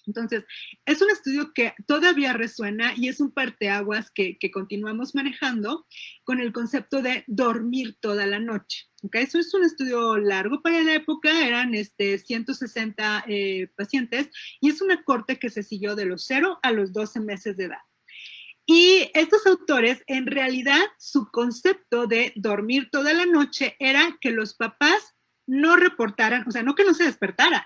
[SPEAKER 2] Entonces, es un estudio que todavía resuena y es un parteaguas que continuamos manejando con el concepto de dormir toda la noche. ¿Okay? Eso es un estudio largo para la época, eran 160 pacientes y es una corte que se siguió de los 0 a los 12 meses de edad. Y estos autores, en realidad, su concepto de dormir toda la noche era que los papás no reportaran, o sea, no que no se despertaran,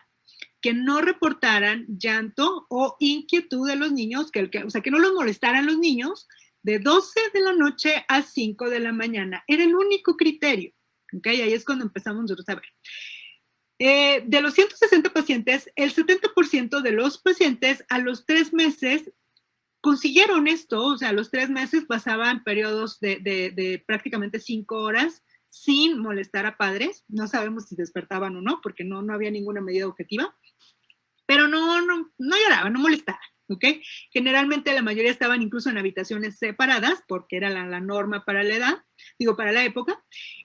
[SPEAKER 2] que no reportaran llanto o inquietud de los niños, o sea, que no los molestaran los niños de 12 de la noche a 5 de la mañana. Era el único criterio. ¿Ok? Ahí es cuando empezamos nosotros a ver. De los 160 pacientes, el 70% de los pacientes a los 3 meses consiguieron esto, o sea, a los 3 meses pasaban periodos de prácticamente 5 horas sin molestar a padres. No sabemos si despertaban o no, porque no había ninguna medida objetiva, pero no lloraban, no molestaban, ¿ok? Generalmente la mayoría estaban incluso en habitaciones separadas, porque era la norma para la edad, para la época,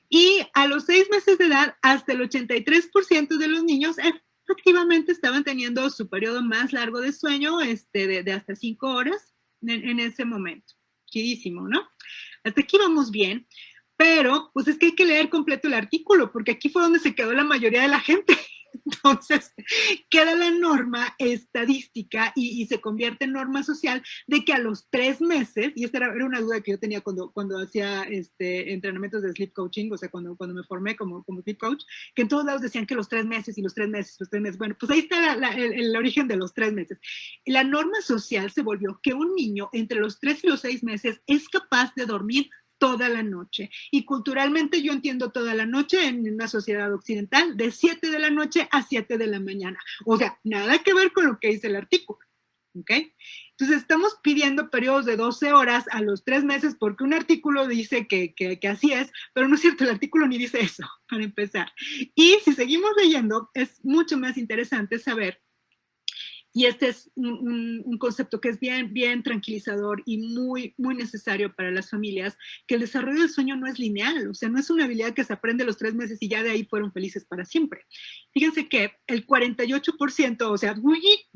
[SPEAKER 2] y a los 6 meses de edad, hasta el 83% de los niños efectivamente estaban teniendo su periodo más largo de sueño, de hasta 5 horas en ese momento. Chidísimo, ¿no? Hasta aquí vamos bien, pero pues es que hay que leer completo el artículo, porque aquí fue donde se quedó la mayoría de la gente. Entonces, queda la norma estadística y se convierte en norma social de que a los 3 meses, y esta era una duda que yo tenía cuando hacía entrenamientos de sleep coaching, o sea, cuando me formé como sleep coach, que en todos lados decían que los 3 meses y los 3 meses, los 3 meses. Bueno, pues ahí está el origen de los 3 meses. La norma social se volvió que un niño entre los 3 y los 6 meses es capaz de dormir toda la noche. Y culturalmente yo entiendo toda la noche en una sociedad occidental de 7 de la noche a 7 de la mañana. O sea, nada que ver con lo que dice el artículo. ¿Ok? Entonces estamos pidiendo periodos de 12 horas a los 3 meses porque un artículo dice que así es, pero no es cierto, el artículo ni dice eso, para empezar. Y si seguimos leyendo, es mucho más interesante saber. Y este es un concepto que es bien tranquilizador y muy necesario para las familias, que el desarrollo del sueño no es lineal, o sea, no es una habilidad que se aprende a los 3 meses y ya de ahí fueron felices para siempre. Fíjense que el 48%, o sea,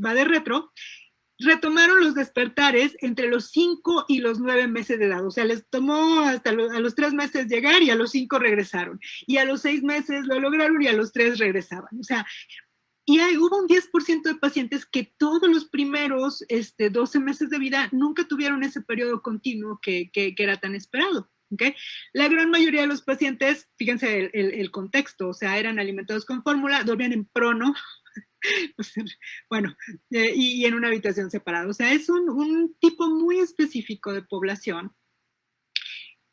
[SPEAKER 2] va de retro, retomaron los despertares entre los 5 y los 9 meses de edad. O sea, les tomó hasta a los 3 meses llegar y a los 5 regresaron. Y a los 6 meses lo lograron y a los 3 regresaban. O sea, y hubo un 10% de pacientes que todos los primeros 12 meses de vida nunca tuvieron ese periodo continuo que era tan esperado. ¿Okay? La gran mayoría de los pacientes, fíjense el contexto, o sea, eran alimentados con fórmula, dormían en prono, bueno, y en una habitación separada. O sea, es un tipo muy específico de población.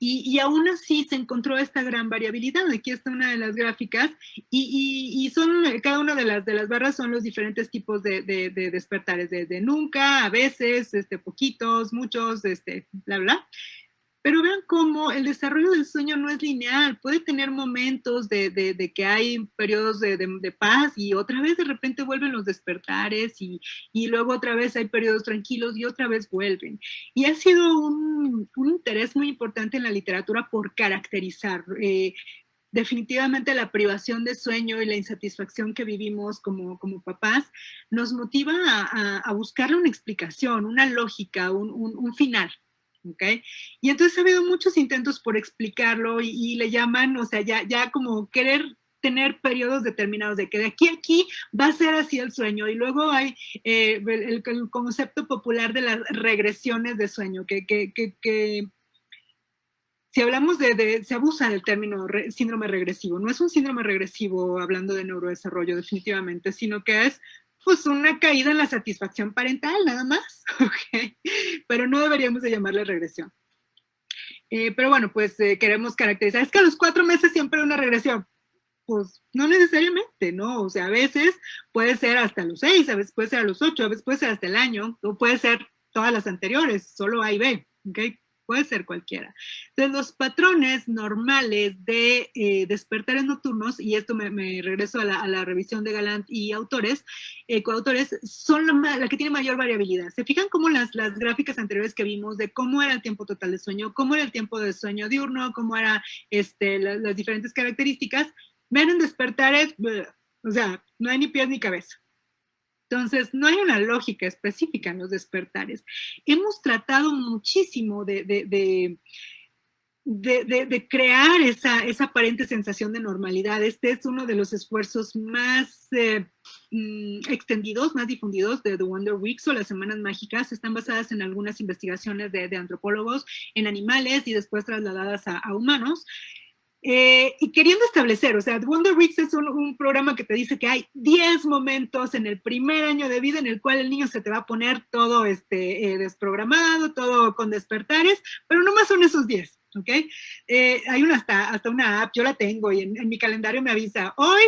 [SPEAKER 2] Y aún así se encontró esta gran variabilidad. Aquí está una de las gráficas y son, cada una de las barras son los diferentes tipos de despertares, de nunca, a veces, poquitos, muchos, bla, bla. Pero vean cómo el desarrollo del sueño no es lineal, puede tener momentos de que hay periodos de paz y otra vez de repente vuelven los despertares y luego otra vez hay periodos tranquilos y otra vez vuelven. Y ha sido un interés muy importante en la literatura por caracterizar. Definitivamente la privación de sueño y la insatisfacción que vivimos como papás nos motiva a buscarle una explicación, una lógica, un final. ¿Okay? Y entonces ha habido muchos intentos por explicarlo y le llaman, o sea, ya como querer tener periodos determinados de que de aquí a aquí va a ser así el sueño. Y luego hay el concepto popular de las regresiones de sueño, que si hablamos se abusa del término síndrome regresivo. No es un síndrome regresivo hablando de neurodesarrollo definitivamente, sino que es pues una caída en la satisfacción parental, nada más, ¿ok? Pero no deberíamos de llamarle regresión. Pero bueno, pues queremos caracterizar, es que a los 4 meses siempre hay una regresión. Pues no necesariamente, ¿no? O sea, a veces puede ser hasta los 6, a veces puede ser a los 8, a veces puede ser hasta el año, o puede ser todas las anteriores, solo A y B, ¿ok? Puede ser cualquiera. Entonces, los patrones normales de despertares nocturnos, y esto me regreso a la revisión de Gallant y autores, coautores, son la que tiene mayor variabilidad. ¿Se fijan cómo las gráficas anteriores que vimos de cómo era el tiempo total de sueño, cómo era el tiempo de sueño diurno, cómo eran las diferentes características? Vean en despertares, o sea, no hay ni pies ni cabeza. Entonces, no hay una lógica específica en los despertares. Hemos tratado muchísimo de crear esa aparente sensación de normalidad. Este es uno de los esfuerzos más extendidos, más difundidos de The Wonder Weeks o las Semanas Mágicas. Están basadas en algunas investigaciones de antropólogos en animales y después trasladadas a humanos. Y queriendo establecer, o sea, Wonder Weeks es un programa que te dice que hay 10 momentos en el primer año de vida en el cual el niño se te va a poner todo desprogramado, todo con despertares, pero nomás son esos 10, ¿ok? Hay hasta una app, yo la tengo y en mi calendario me avisa, hoy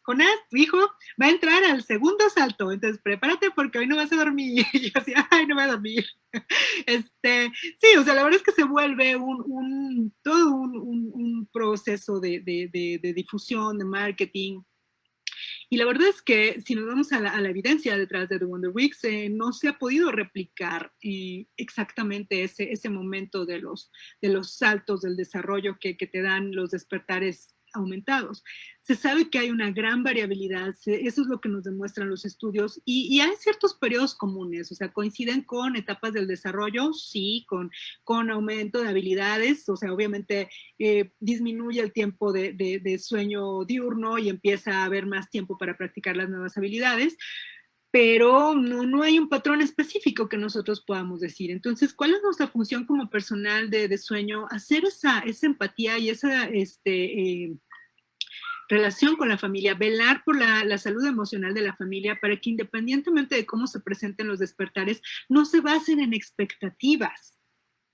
[SPEAKER 2] Jonás, tu hijo, va a entrar al segundo salto, entonces prepárate porque hoy no vas a dormir. Y yo así, ay, no voy a dormir. Sí, o sea, la verdad es que se vuelve todo un proceso de difusión, de marketing. Y la verdad es que si nos vamos a la evidencia detrás de The Wonder Weeks, no se ha podido replicar exactamente ese momento de los saltos del desarrollo que te dan los despertares aumentados. Se sabe que hay una gran variabilidad, eso es lo que nos demuestran los estudios, y hay ciertos periodos comunes, o sea, coinciden con etapas del desarrollo, sí, con aumento de habilidades, o sea, obviamente disminuye el tiempo de sueño diurno y empieza a haber más tiempo para practicar las nuevas habilidades, pero no hay un patrón específico que nosotros podamos decir. Entonces, ¿cuál es nuestra función como personal de sueño? Hacer esa empatía y esa relación con la familia, velar por la salud emocional de la familia para que independientemente de cómo se presenten los despertares, no se basen en expectativas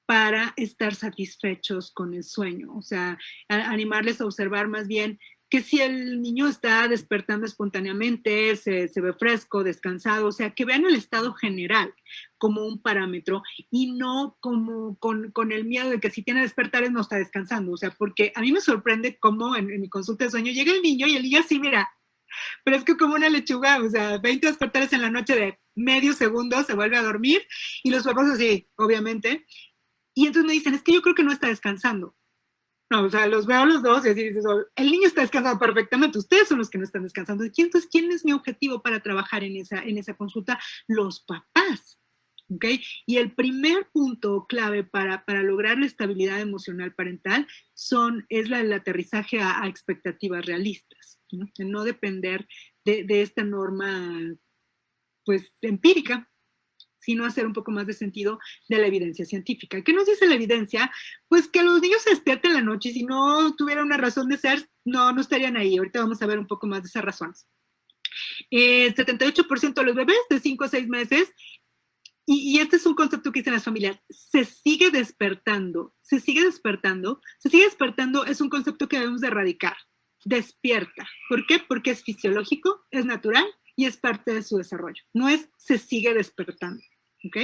[SPEAKER 2] para estar satisfechos con el sueño. O sea, animarles a observar más bien que si el niño está despertando espontáneamente, se ve fresco, descansado, o sea, que vean el estado general como un parámetro y no como con el miedo de que si tiene despertares no está descansando. O sea, porque a mí me sorprende cómo en mi consulta de sueño llega el niño y el niño así, mira, pero es que como una lechuga, o sea, 20 despertares en la noche de medio segundo, se vuelve a dormir y los papás así, obviamente. Y entonces me dicen, es que yo creo que no está descansando. No, o sea, los veo a los dos y así dices, oh, el niño está descansando perfectamente, ustedes son los que no están descansando. Entonces, ¿quién es mi objetivo para trabajar en esa consulta? Los papás, ¿ok? Y el primer punto clave para lograr la estabilidad emocional parental es el aterrizaje a expectativas realistas, ¿no? El no depender de esta norma, pues, empírica, sino hacer un poco más de sentido de la evidencia científica. ¿Qué nos dice la evidencia? Pues que los niños se despierten en la noche y si no tuvieran una razón de ser, no estarían ahí. Ahorita vamos a ver un poco más de esas razones. 78% de los bebés de 5 a 6 meses, y este es un concepto que dicen las familias, se sigue despertando, es un concepto que debemos de erradicar. Despierta. ¿Por qué? Porque es fisiológico, es natural y es parte de su desarrollo. No es se sigue despertando. ¿ok?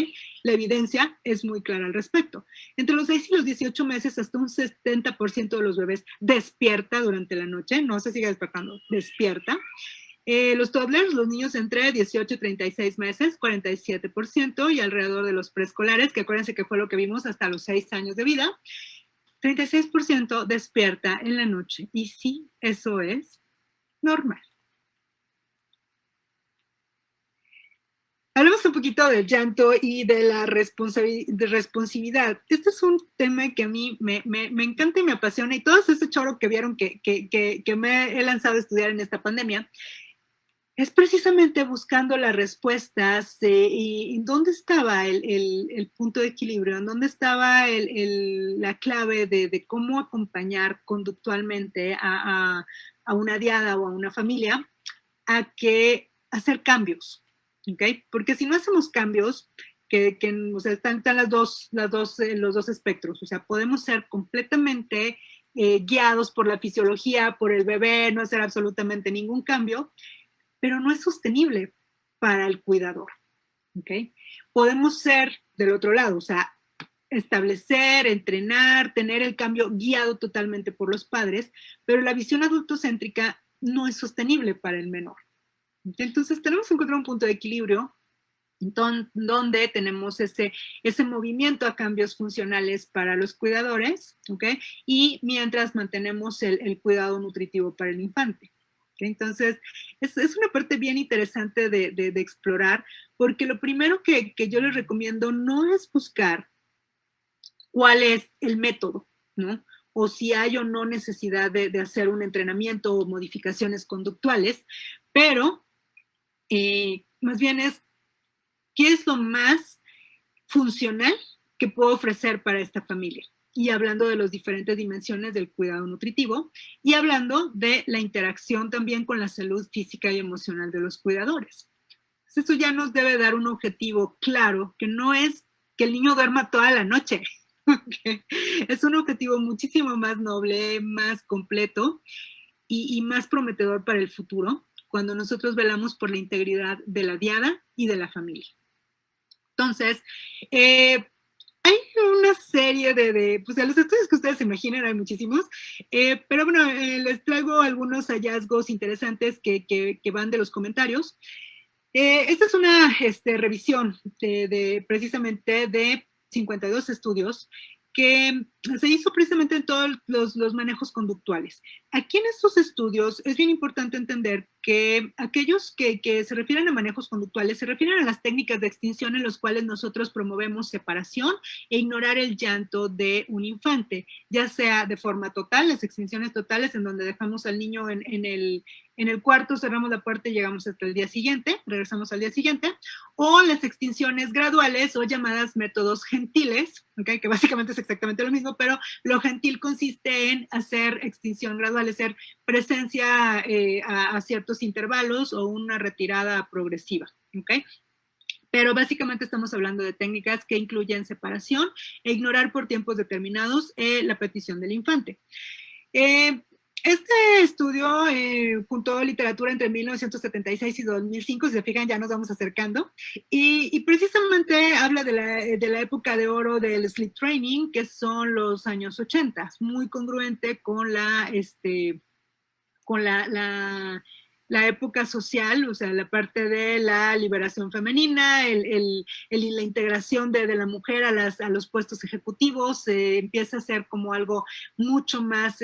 [SPEAKER 2] La evidencia es muy clara al respecto. Entre los 6 y los 18 meses, hasta un 70% de los bebés despierta durante la noche, no se sigue despertando, despierta. Los toddlers, los niños entre 18 y 36 meses, 47%, y alrededor de los preescolares, que acuérdense que fue lo que vimos hasta los 6 años de vida, 36% despierta en la noche. Y sí, eso es normal. Hablemos un poquito del llanto y de la responsividad. Este es un tema que a mí me encanta y me apasiona, y todo ese choro que vieron que me he lanzado a estudiar en esta pandemia, es precisamente buscando las respuestas y dónde estaba el punto de equilibrio, en dónde estaba la clave de cómo acompañar conductualmente a una diada o a una familia a que hacer cambios, ¿ok? Porque si no hacemos cambios, o sea, están los dos espectros, o sea, podemos ser completamente guiados por la fisiología, por el bebé, no hacer absolutamente ningún cambio, pero no es sostenible para el cuidador, ¿ok? Podemos ser del otro lado, o sea, establecer, entrenar, tener el cambio guiado totalmente por los padres, pero la visión adultocéntrica no es sostenible para el menor. Entonces tenemos que encontrar un punto de equilibrio donde tenemos ese movimiento a cambios funcionales para los cuidadores, ¿ok? Y mientras mantenemos el cuidado nutritivo para el infante. Entonces, es una parte bien interesante de explorar, porque lo primero que yo les recomiendo no es buscar cuál es el método, ¿no? O si hay o no necesidad de hacer un entrenamiento o modificaciones conductuales, pero más bien es qué es lo más funcional que puedo ofrecer para esta familia. Y hablando de las diferentes dimensiones del cuidado nutritivo y hablando de la interacción también con la salud física y emocional de los cuidadores. Entonces, esto ya nos debe dar un objetivo claro, que no es que el niño duerma toda la noche. Okay. Es un objetivo muchísimo más noble, más completo y más prometedor para el futuro, cuando nosotros velamos por la integridad de la diada y de la familia. Entonces, hay una serie pues de los estudios que ustedes se imaginen, hay muchísimos, pero bueno, les traigo algunos hallazgos interesantes que van de los comentarios. Esta es una revisión precisamente de 52 estudios que se hizo precisamente en todos los manejos conductuales. Aquí en estos estudios es bien importante entender que aquellos que se refieren a manejos conductuales se refieren a las técnicas de extinción en los cuales nosotros promovemos separación e ignorar el llanto de un infante, ya sea de forma total, las extinciones totales en donde dejamos al niño en el cuarto, cerramos la puerta y llegamos hasta el día siguiente, regresamos al día siguiente, o las extinciones graduales o llamadas métodos gentiles, ¿okay? Que básicamente es exactamente lo mismo, pero lo gentil consiste en hacer extinción gradual, es decir, presencia a ciertos intervalos o una retirada progresiva, ¿ok? Pero básicamente estamos hablando de técnicas que incluyen separación e ignorar por tiempos determinados la petición del infante. Este estudio juntó literatura entre 1976 y 2005, si se fijan ya nos vamos acercando, y precisamente habla de la época de oro del sleep training, que son los años 80, muy congruente con la época social, o sea, la parte de la liberación femenina, la integración de la mujer a los puestos ejecutivos, empieza a ser como algo mucho más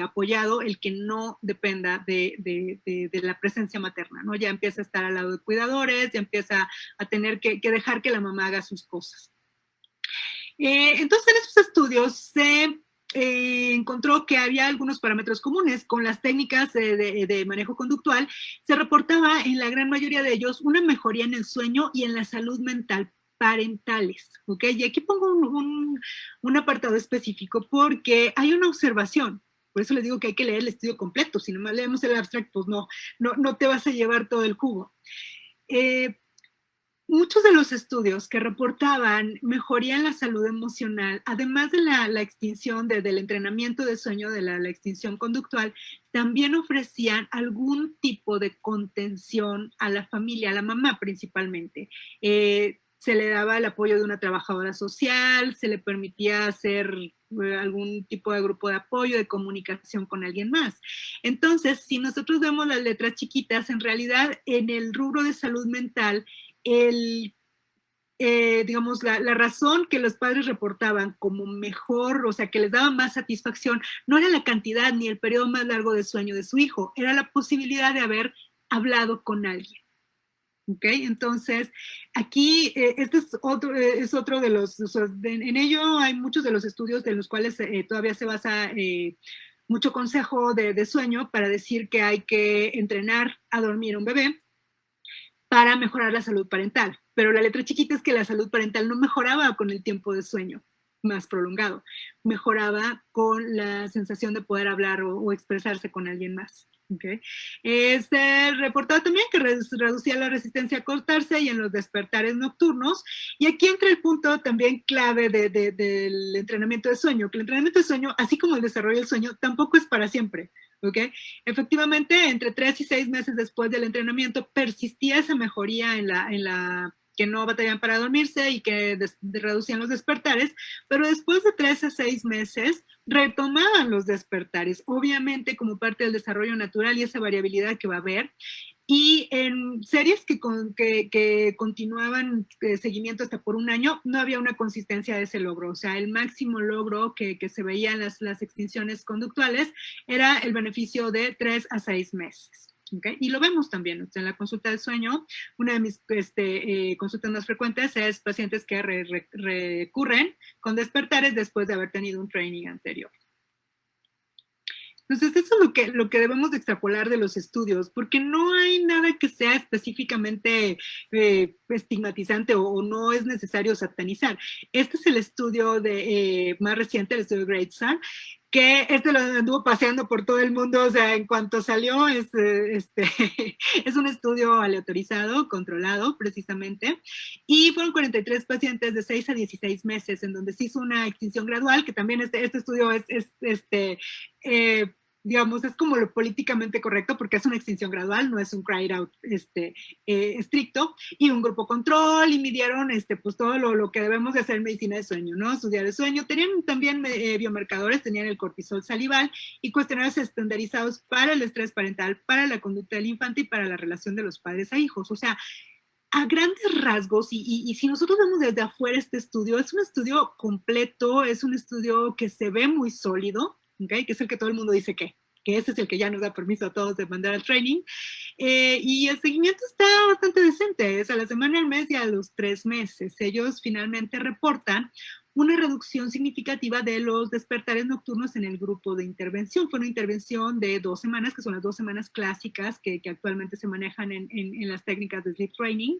[SPEAKER 2] apoyado, el que no dependa de la presencia materna, ¿no? Ya empieza a estar al lado de cuidadores, ya empieza a tener que dejar que la mamá haga sus cosas. Entonces, en estos estudios se encontró que había algunos parámetros comunes con las técnicas de manejo conductual. Se reportaba en la gran mayoría de ellos una mejoría en el sueño y en la salud mental parentales, ¿ok? Y aquí pongo un apartado específico porque hay una observación. Por eso les digo que hay que leer el estudio completo. Si nomás leemos el abstract, pues no te vas a llevar todo el jugo. Muchos de los estudios que reportaban mejoría en la salud emocional, además de la extinción del entrenamiento de sueño, de la extinción conductual, también ofrecían algún tipo de contención a la familia, a la mamá principalmente. se le daba el apoyo de una trabajadora social, se le permitía hacer algún tipo de grupo de apoyo, de comunicación con alguien más. Entonces, si nosotros vemos las letras chiquitas, en realidad en el rubro de salud mental, digamos, la razón que los padres reportaban como mejor, o sea, que les daba más satisfacción, no era la cantidad ni el periodo más largo de sueño de su hijo, era la posibilidad de haber hablado con alguien. ¿Ok? Entonces, aquí, este es otro de los, o sea, en ello hay muchos de los estudios de los cuales todavía se basa mucho consejo de sueño para decir que hay que entrenar a dormir a un bebé para mejorar la salud parental. Pero la letra chiquita es que la salud parental no mejoraba con el tiempo de sueño más prolongado, mejoraba con la sensación de poder hablar o expresarse con alguien más. Okay. Se reportaba también que reducía la resistencia a acostarse y en los despertares nocturnos. Y aquí entra el punto también clave del entrenamiento de sueño, que el entrenamiento de sueño, así como el desarrollo del sueño, tampoco es para siempre. ¿Okay? Efectivamente, entre 3 y 6 meses después del entrenamiento persistía esa mejoría en la que no batallaban para dormirse y que reducían los despertares, pero después de 3 a 6 meses retomaban los despertares, obviamente como parte del desarrollo natural y esa variabilidad que va a haber. Y en series que continuaban seguimiento hasta por un año, no había una consistencia de ese logro. O sea, el máximo logro que se veía en las extinciones conductuales era el beneficio de 3 a 6 meses. ¿Okay? Y lo vemos también en la consulta de sueño. Una de mis consultas más frecuentes es pacientes que recurren con despertares después de haber tenido un training anterior. Entonces, eso es lo que debemos de extrapolar de los estudios, porque no hay nada que sea específicamente estigmatizante o no es necesario satanizar. Este es el estudio más reciente, el estudio de Great Sun, que lo anduvo paseando por todo el mundo, o sea, en cuanto salió, es un estudio aleatorizado, controlado, precisamente, y fueron 43 pacientes de 6 a 16 meses, en donde se hizo una extinción gradual, que también este estudio digamos, es como lo políticamente correcto porque es una extinción gradual, no es un cry out estricto, y un grupo control, y midieron pues todo lo que debemos de hacer en medicina de sueño, ¿no? Estudiar el sueño. Tenían también biomarcadores, tenían el cortisol salival y cuestionarios estandarizados para el estrés parental, para la conducta del infante y para la relación de los padres a hijos. O sea, a grandes rasgos, y si nosotros vemos desde afuera este estudio, es un estudio completo, es un estudio que se ve muy sólido, ¿okay? Que es el que todo el mundo dice que ese es el que ya nos da permiso a todos de mandar al training, y el seguimiento está bastante decente, es a la semana, al mes y a los 3 meses. Ellos finalmente reportan una reducción significativa de los despertares nocturnos en el grupo de intervención. Fue una intervención de 2 semanas, que son las 2 semanas clásicas que actualmente se manejan en las técnicas de sleep training.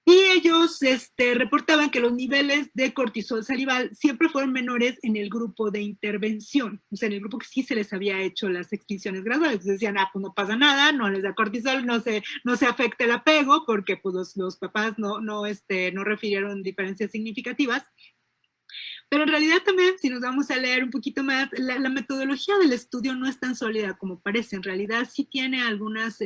[SPEAKER 2] Y ellos reportaban que los niveles de cortisol salival siempre fueron menores en el grupo de intervención, o sea, en el grupo que sí se les había hecho las extinciones graduales. Decían, pues no pasa nada, no les da cortisol, no se afecta el apego, porque pues los papás no refirieron diferencias significativas. Pero en realidad también, si nos vamos a leer un poquito más, la metodología del estudio no es tan sólida como parece. En realidad sí tiene algunos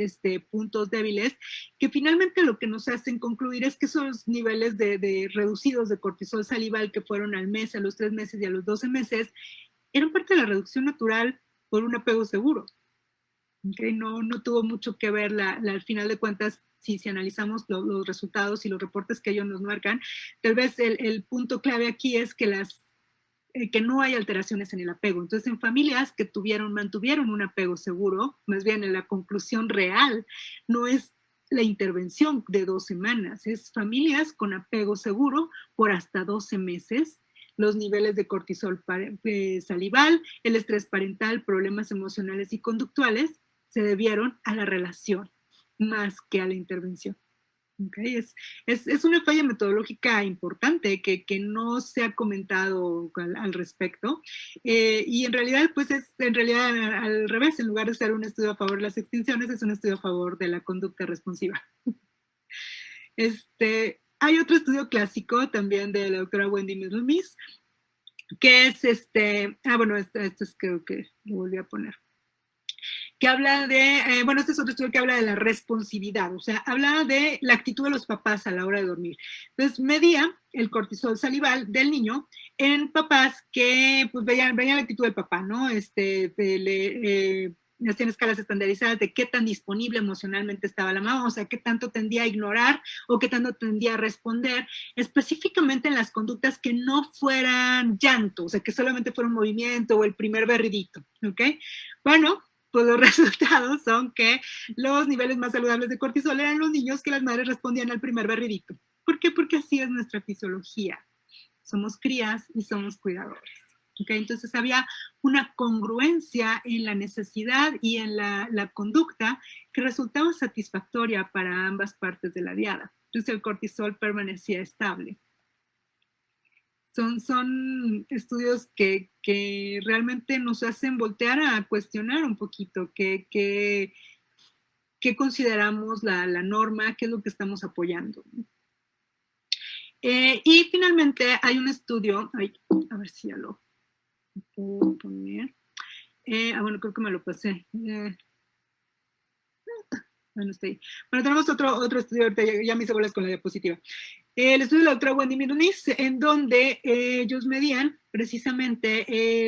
[SPEAKER 2] puntos débiles que finalmente lo que nos hacen concluir es que esos niveles de reducidos de cortisol salival que fueron al mes, a los 3 meses y a los 12 meses, eran parte de la reducción natural por un apego seguro. ¿Okay? No tuvo mucho que ver al final de cuentas. Si analizamos los resultados y los reportes que ellos nos marcan, tal vez el punto clave aquí es que no hay alteraciones en el apego. Entonces, en familias que mantuvieron un apego seguro, más bien en la conclusión real, no es la intervención de 2 semanas, es familias con apego seguro por hasta 12 meses, los niveles de cortisol salival, el estrés parental, problemas emocionales y conductuales se debieron a la relación más que a la intervención. Okay. Es una falla metodológica importante que no se ha comentado al respecto, y en realidad pues es al revés. En lugar de ser un estudio a favor de las extinciones, es un estudio a favor de la conducta responsiva. Hay otro estudio clásico también de la doctora Wendy Middlemiss, que es bueno, esto es, creo que lo volví a poner, que habla de, bueno, este es otro estudio que habla de la responsividad, o sea, habla de la actitud de los papás a la hora de dormir. Entonces, medía el cortisol salival del niño en papás que, pues, veían la actitud del papá, ¿no? Tiene escalas estandarizadas de qué tan disponible emocionalmente estaba la mamá, o sea, qué tanto tendía a ignorar o qué tanto tendía a responder, específicamente en las conductas que no fueran llanto, o sea, que solamente fuera un movimiento o el primer berridito, ¿ok? Bueno, pues los resultados son que los niveles más saludables de cortisol eran los niños que las madres respondían al primer berridito. ¿Por qué? Porque así es nuestra fisiología. Somos crías y somos cuidadores. ¿Okay? Entonces había una congruencia en la necesidad y en la conducta que resultaba satisfactoria para ambas partes de la diada. Entonces el cortisol permanecía estable. Son estudios que realmente nos hacen voltear a cuestionar un poquito qué consideramos la norma, qué es lo que estamos apoyando. Y finalmente hay un estudio, a ver si ya lo puedo poner. Bueno, creo que me lo pasé. Bueno, está ahí. Bueno, tenemos otro estudio, ahorita ya me hice bolas con la diapositiva. El estudio de la doctora Wendy Mironis, en donde ellos medían precisamente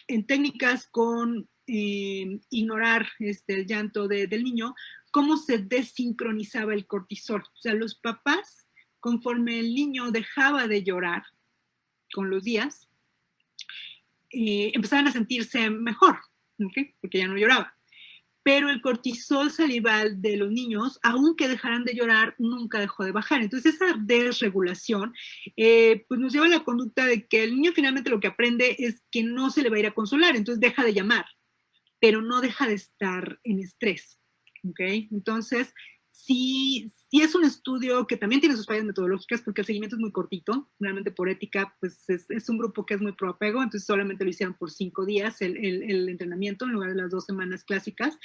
[SPEAKER 2] en técnicas con ignorar el llanto del niño, cómo se desincronizaba el cortisol. O sea, los papás, conforme el niño dejaba de llorar con los días, empezaban a sentirse mejor, ¿okay? Porque ya no lloraba. Pero el cortisol salival de los niños, aunque dejaran de llorar, nunca dejó de bajar. Entonces esa desregulación pues nos lleva a la conducta de que el niño finalmente lo que aprende es que no se le va a ir a consolar, entonces deja de llamar, pero no deja de estar en estrés. ¿Okay? Entonces, sí es un estudio que también tiene sus fallas metodológicas porque el seguimiento es muy cortito, realmente por ética, pues es un grupo que es muy pro apego, entonces solamente lo hicieron por 5 días el entrenamiento en lugar de las 2 semanas clásicas,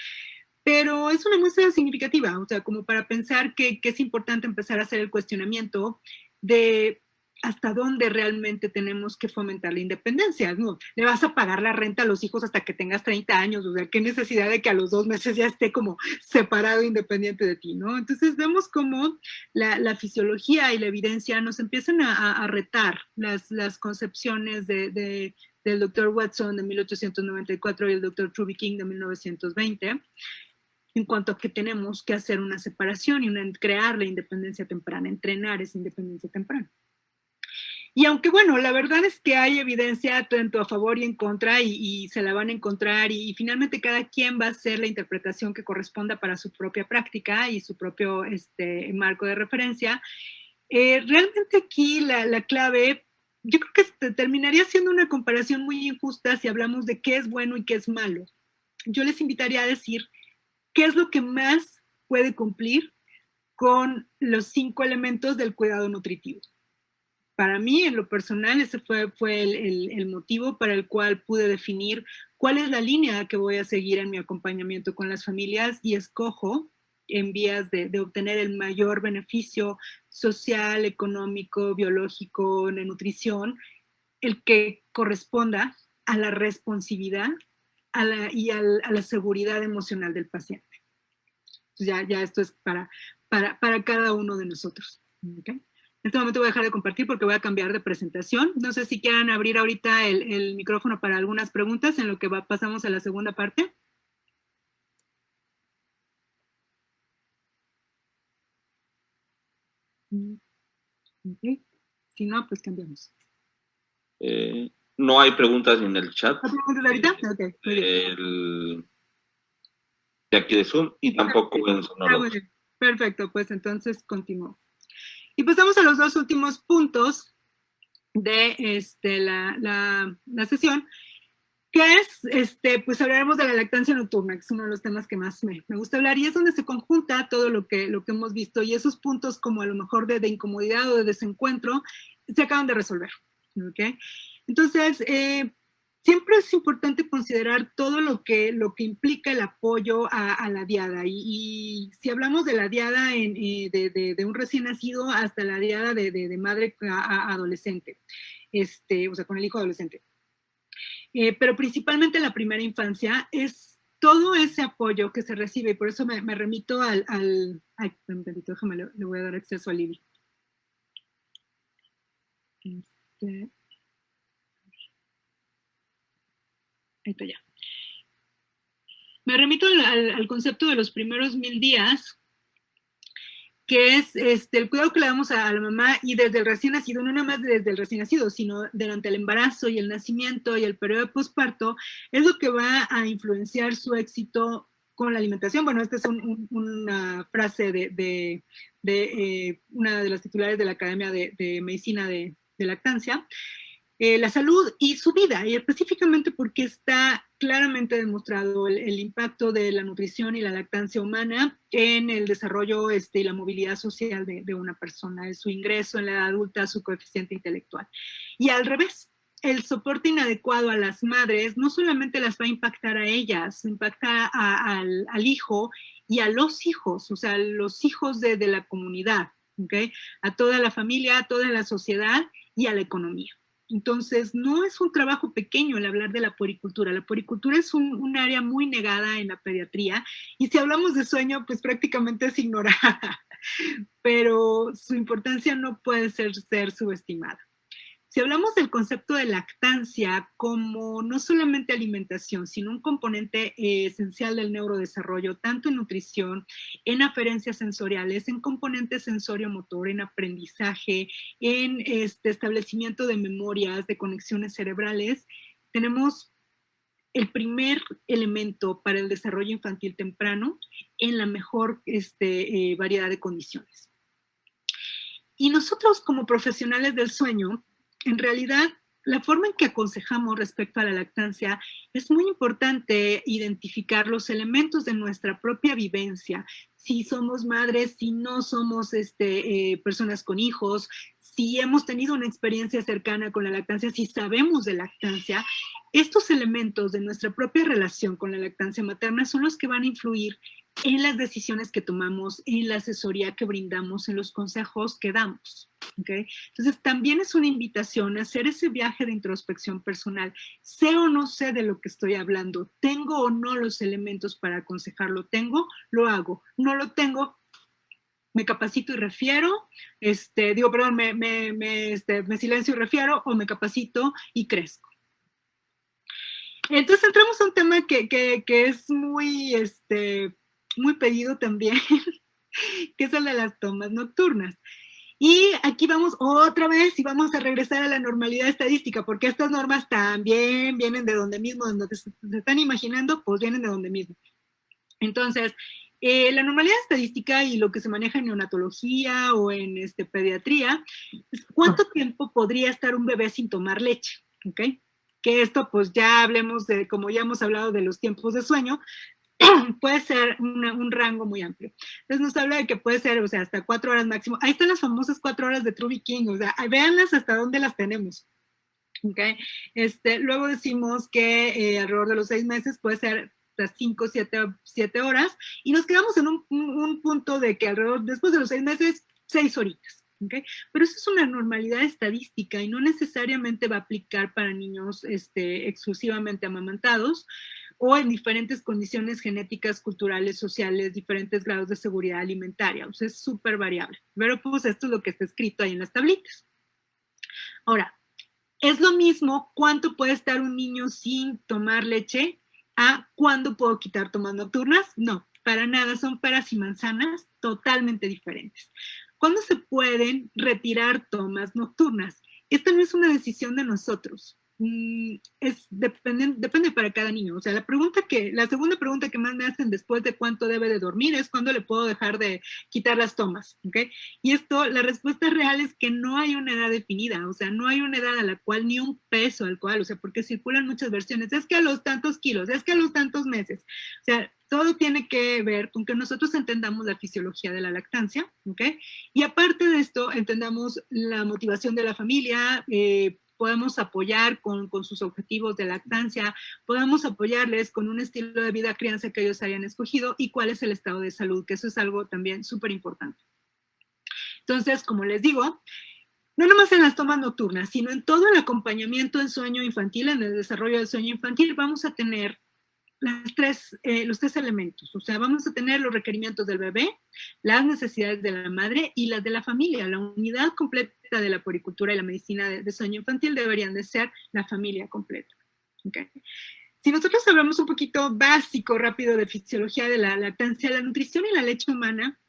[SPEAKER 2] pero es una muestra significativa, o sea, como para pensar que es importante empezar a hacer el cuestionamiento de hasta dónde realmente tenemos que fomentar la independencia, ¿no? Le vas a pagar la renta a los hijos hasta que tengas 30 años, o sea, qué necesidad de que a los 2 meses ya esté como separado, independiente de ti, ¿no? Entonces vemos cómo la fisiología y la evidencia nos empiezan a retar las concepciones del doctor Watson de 1894 y el doctor Truby King de 1920, en cuanto a que tenemos que hacer una separación y crear la independencia temprana, entrenar esa independencia temprana. Y aunque, bueno, la verdad es que hay evidencia tanto a favor y en contra y se la van a encontrar y finalmente cada quien va a hacer la interpretación que corresponda para su propia práctica y su propio marco de referencia. Realmente aquí la clave, yo creo que terminaría siendo una comparación muy injusta si hablamos de qué es bueno y qué es malo. Yo les invitaría a decir qué es lo que más puede cumplir con los 5 elementos del cuidado nutritivo. Para mí, en lo personal, ese fue el motivo para el cual pude definir cuál es la línea que voy a seguir en mi acompañamiento con las familias y escojo en vías de obtener el mayor beneficio social, económico, biológico, de nutrición, el que corresponda a la responsividad y a la seguridad emocional del paciente. Entonces ya esto es para cada uno de nosotros. ¿Okay? En este momento voy a dejar de compartir porque voy a cambiar de presentación. No sé si quieran abrir ahorita el micrófono para algunas preguntas en lo que pasamos a la segunda parte. Okay. Si no, pues cambiamos.
[SPEAKER 3] No hay preguntas en el chat.
[SPEAKER 2] ¿Hay preguntas ahorita? Okay, muy bien.
[SPEAKER 3] De aquí de Zoom y tampoco en Sonoro.
[SPEAKER 2] Perfecto, pues entonces continúo. Y pasamos a los 2 últimos puntos de la sesión, que es, pues hablaremos de la lactancia nocturna, que es uno de los temas que más me gusta hablar, y es donde se conjunta todo lo que hemos visto, y esos puntos como a lo mejor de incomodidad o de desencuentro se acaban de resolver, ¿ok? Entonces, siempre es importante considerar todo lo que implica el apoyo a la diada. Y si hablamos de la diada de un recién nacido hasta la diada de madre a adolescente, o sea, con el hijo adolescente. Pero principalmente en la primera infancia es todo ese apoyo que se recibe, y por eso me remito ay, un tantito, déjame, le voy a dar acceso a Libby. Ahí está ya. Me remito al concepto de los primeros 1000 días, que es el cuidado que le damos a la mamá y desde el recién nacido, no nada más desde el recién nacido, sino durante el embarazo y el nacimiento y el periodo de posparto, es lo que va a influenciar su éxito con la alimentación. Bueno, esta es una frase de una de las titulares de la Academia de Medicina de Lactancia. La salud y su vida, y específicamente porque está claramente demostrado el impacto de la nutrición y la lactancia humana en el desarrollo y la movilidad social de una persona, en su ingreso en la edad adulta, su coeficiente intelectual. Y al revés, el soporte inadecuado a las madres no solamente las va a impactar a ellas, impacta al hijo y a los hijos, o sea, los hijos de la comunidad, ¿okay? A toda la familia, a toda la sociedad y a la economía. Entonces, no es un trabajo pequeño el hablar de la puericultura. La puericultura es un área muy negada en la pediatría, y si hablamos de sueño, pues prácticamente es ignorada, pero su importancia no puede ser subestimada. Si hablamos del concepto de lactancia como no solamente alimentación, sino un componente esencial del neurodesarrollo, tanto en nutrición, en aferencias sensoriales, en componente sensorio-motor, en aprendizaje, en establecimiento de memorias, de conexiones cerebrales, tenemos el primer elemento para el desarrollo infantil temprano en la mejor variedad de condiciones. Y nosotros como profesionales del sueño, en realidad, la forma en que aconsejamos respecto a la lactancia es muy importante identificar los elementos de nuestra propia vivencia. Si somos madres, si no somos personas con hijos, si hemos tenido una experiencia cercana con la lactancia, si sabemos de lactancia, estos elementos de nuestra propia relación con la lactancia materna son los que van a influir en las decisiones que tomamos, en la asesoría que brindamos, en los consejos que damos. ¿Okay? Entonces, también es una invitación a hacer ese viaje de introspección personal. Sé o no sé de lo que estoy hablando, tengo o no los elementos para aconsejarlo, tengo, lo hago, no lo tengo, me capacito y refiero, me silencio y refiero, o me capacito y crezco. Entonces entramos a un tema que es muy, muy pedido también, que es el de las tomas nocturnas. Y aquí vamos otra vez y vamos a regresar a la normalidad estadística, porque estas normas también vienen de donde mismo, donde se están imaginando, pues vienen de donde mismo. Entonces, la normalidad estadística y lo que se maneja en neonatología o en pediatría es cuánto tiempo podría estar un bebé sin tomar leche, ¿ok? Que esto, pues ya hablemos de, como ya hemos hablado de los tiempos de sueño, puede ser un rango muy amplio. Entonces nos habla de que puede ser, o sea, hasta 4 horas máximo. Ahí están las famosas 4 horas de Truby King, o sea, véanlas hasta dónde las tenemos. ¿Okay? Luego decimos que alrededor de los 6 meses puede ser hasta 5, 7 horas, y nos quedamos en un punto de que alrededor, después de los 6 meses, 6 horitas. ¿Okay? Pero eso es una normalidad estadística y no necesariamente va a aplicar para niños exclusivamente amamantados o en diferentes condiciones genéticas, culturales, sociales, diferentes grados de seguridad alimentaria. O sea, es súper variable. Pero pues esto es lo que está escrito ahí en las tablitas. Ahora, es lo mismo cuánto puede estar un niño sin tomar leche a cuándo puedo quitar tomas nocturnas. No, para nada, son peras y manzanas totalmente diferentes. ¿Cuándo se pueden retirar tomas nocturnas? Esta no es una decisión de nosotros. Depende para cada niño. O sea, la segunda pregunta que más me hacen después de cuánto debe de dormir es cuándo le puedo dejar de quitar las tomas, ¿ok? Y esto, la respuesta real es que no hay una edad definida, o sea, no hay una edad a la cual ni un peso al cual, o sea, porque circulan muchas versiones, es que a los tantos kilos, es que a los tantos meses, o sea, todo tiene que ver con que nosotros entendamos la fisiología de la lactancia, ¿ok? Y aparte de esto, entendamos la motivación de la familia, podemos apoyar con sus objetivos de lactancia, podemos apoyarles con un estilo de vida crianza que ellos hayan escogido y cuál es el estado de salud, que eso es algo también súper importante. Entonces, como les digo, no nomás en las tomas nocturnas, sino en todo el acompañamiento en sueño infantil, en el desarrollo del sueño infantil, vamos a tener los tres elementos. O sea, vamos a tener los requerimientos del bebé, las necesidades de la madre y las de la familia. La unidad completa de la puericultura y la medicina de sueño infantil deberían de ser la familia completa. ¿Okay? Si nosotros hablamos un poquito básico, rápido, de fisiología de la lactancia, la nutrición y la leche humana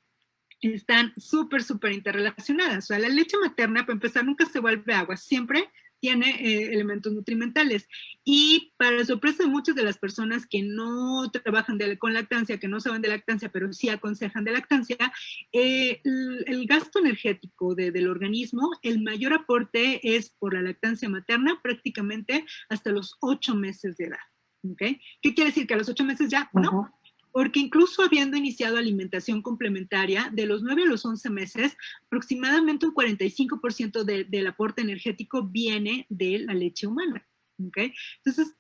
[SPEAKER 2] están súper interrelacionadas. O sea, la leche materna, para empezar, nunca se vuelve agua, siempre tiene elementos nutrimentales. Y para sorpresa de muchas de las personas que no trabajan con lactancia, que no saben de lactancia, pero sí aconsejan de lactancia, el gasto energético del organismo, el mayor aporte es por la lactancia materna, prácticamente hasta los 8 meses de edad. ¿Okay? ¿Qué quiere decir? ¿Que a los 8 meses ya? No. Porque incluso habiendo iniciado alimentación complementaria, de los 9 a los 11 meses, aproximadamente un 45% del aporte energético viene de la leche humana. ¿Okay? Entonces,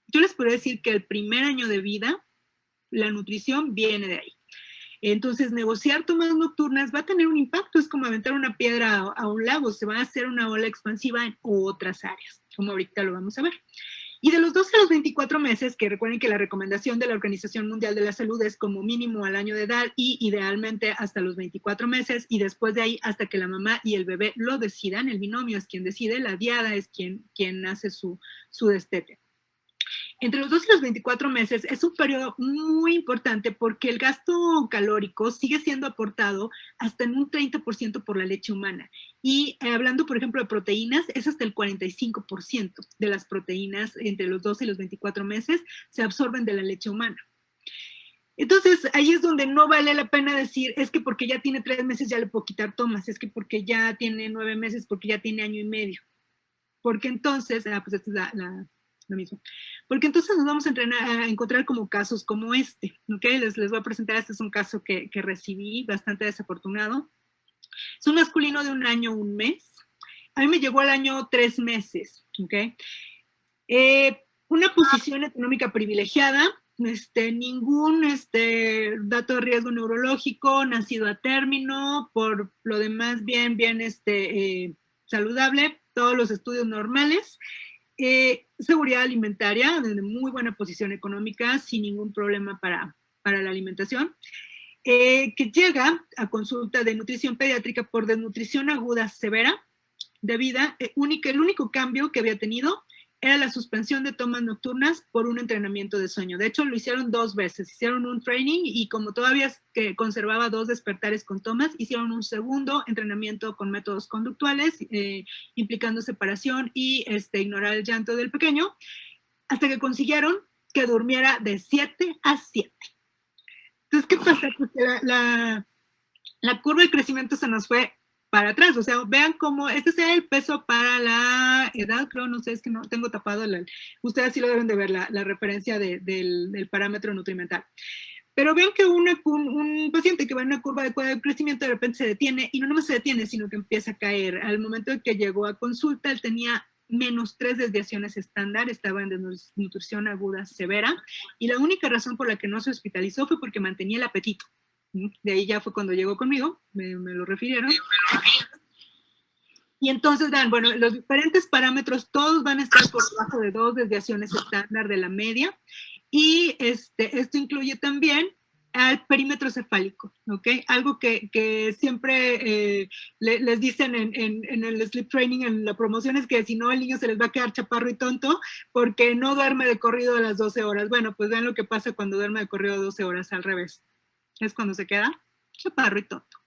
[SPEAKER 2] yo les podría decir que el primer año de vida, la nutrición viene de ahí. Entonces, negociar tomas nocturnas va a tener un impacto, es como aventar una piedra a un lago, se va a hacer una ola expansiva en otras áreas, como ahorita lo vamos a ver. Y de los 12 a los 24 meses, que recuerden que la recomendación de la Organización Mundial de la Salud es como mínimo al año de edad y idealmente hasta los 24 meses, y después de ahí hasta que la mamá y el bebé lo decidan, el binomio es quien decide, la diada es quien hace su destete. Entre los 12 y los 24 meses es un periodo muy importante porque el gasto calórico sigue siendo aportado hasta en un 30% por la leche humana. Y hablando, por ejemplo, de proteínas, es hasta el 45% de las proteínas entre los 12 y los 24 meses se absorben de la leche humana. Entonces, ahí es donde no vale la pena decir, es que porque ya tiene 3 meses ya le puedo quitar tomas, es que porque ya tiene 9 meses, porque ya tiene año y medio. Porque entonces, pues esta es lo mismo. Porque entonces nos vamos a encontrar como casos como este, ¿ok? Les voy a presentar, este es un caso que recibí, bastante desafortunado. Es un masculino de 1 año, 1 mes. A mí me llegó al año 3 meses, ¿ok? Una posición económica privilegiada, ningún dato de riesgo neurológico, nacido a término, por lo demás bien saludable, todos los estudios normales. Seguridad alimentaria, de muy buena posición económica, sin ningún problema para la alimentación, que llega a consulta de nutrición pediátrica por desnutrición aguda severa, debido el único cambio que había tenido era la suspensión de tomas nocturnas por un entrenamiento de sueño. De hecho, lo hicieron 2 veces. Hicieron un training y como todavía conservaba 2 despertares con tomas, hicieron un segundo entrenamiento con métodos conductuales, implicando separación y ignorar el llanto del pequeño, hasta que consiguieron que durmiera de 7 a 7. Entonces, ¿qué pasa? Porque la curva de crecimiento se nos fue para atrás, o sea, vean cómo, este sea el peso para la edad, creo, no sé, es que no tengo tapado, ustedes sí lo deben de ver, la referencia del parámetro nutrimental. Pero vean que un paciente que va en una curva de crecimiento de repente se detiene, y no nomás se detiene, sino que empieza a caer. Al momento en que llegó a consulta, él tenía -3 desviaciones estándar, estaba en desnutrición aguda severa, y la única razón por la que no se hospitalizó fue porque mantenía el apetito. De ahí ya fue cuando llegó conmigo, me lo refirieron. Y entonces, vean, bueno, los diferentes parámetros, todos van a estar por debajo de 2 desviaciones estándar de la media. Y esto incluye también al perímetro cefálico, ¿ok? Algo que siempre les dicen en el sleep training, en la promoción, es que si no, el niño se les va a quedar chaparro y tonto porque no duerme de corrido a las 12 horas. Bueno, pues vean lo que pasa cuando duerme de corrido 12 horas, al revés. Es cuando se queda chaparro y tonto.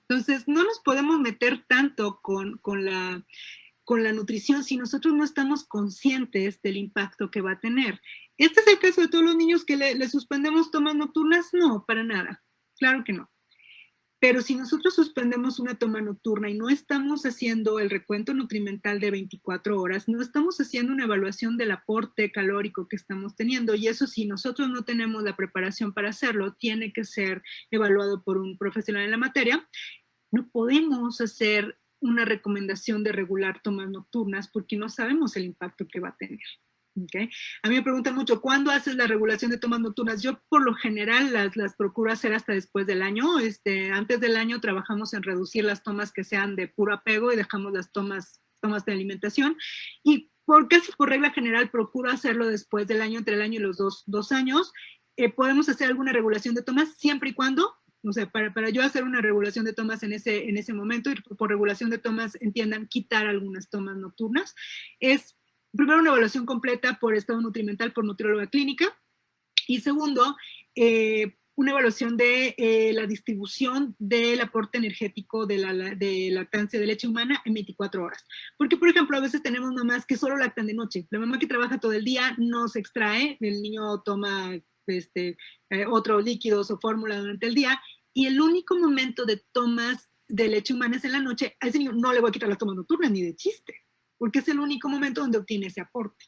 [SPEAKER 2] Entonces, no nos podemos meter tanto con la nutrición si nosotros no estamos conscientes del impacto que va a tener. ¿Este es el caso de todos los niños que le suspendemos tomas nocturnas? No, para nada. Claro que no. Pero si nosotros suspendemos una toma nocturna y no estamos haciendo el recuento nutrimental de 24 horas, no estamos haciendo una evaluación del aporte calórico que estamos teniendo, y eso, si nosotros no tenemos la preparación para hacerlo, tiene que ser evaluado por un profesional en la materia. No podemos hacer una recomendación de regular tomas nocturnas porque no sabemos el impacto que va a tener. ¿Okay? A mí me preguntan mucho, ¿cuándo haces la regulación de tomas nocturnas? Yo por lo general las procuro hacer hasta después del año. Antes del año trabajamos en reducir las tomas que sean de puro apego y dejamos las tomas de alimentación. Y casi por regla general procuro hacerlo después del año, entre el año y los dos años. Podemos hacer alguna regulación de tomas siempre y cuando, o sea, para yo hacer una regulación de tomas en ese momento, y por regulación de tomas entiendan quitar algunas tomas nocturnas, es primero una evaluación completa por estado nutrimental por nutrióloga clínica, y segundo, una evaluación de la distribución del aporte energético de lactancia de leche humana en 24 horas. Porque, por ejemplo, a veces tenemos mamás que solo lactan de noche. La mamá que trabaja todo el día no se extrae, el niño toma otros líquidos o fórmula durante el día, y el único momento de tomas de leche humana es en la noche. A ese niño no le voy a quitar las tomas nocturnas ni de chiste, porque es el único momento donde obtiene ese aporte.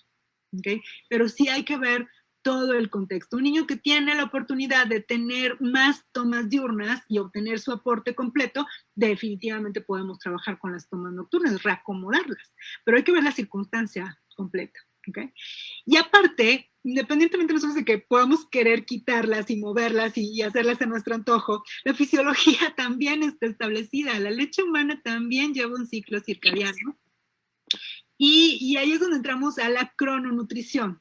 [SPEAKER 2] ¿Okay? Pero sí hay que ver todo el contexto. Un niño que tiene la oportunidad de tener más tomas diurnas y obtener su aporte completo, definitivamente podemos trabajar con las tomas nocturnas, reacomodarlas, pero hay que ver la circunstancia completa. ¿Okay? Y aparte, independientemente nosotros de que podamos querer quitarlas y moverlas y hacerlas a nuestro antojo, la fisiología también está establecida. La leche humana también lleva un ciclo circadiano. Y ahí es donde entramos a la crononutrición.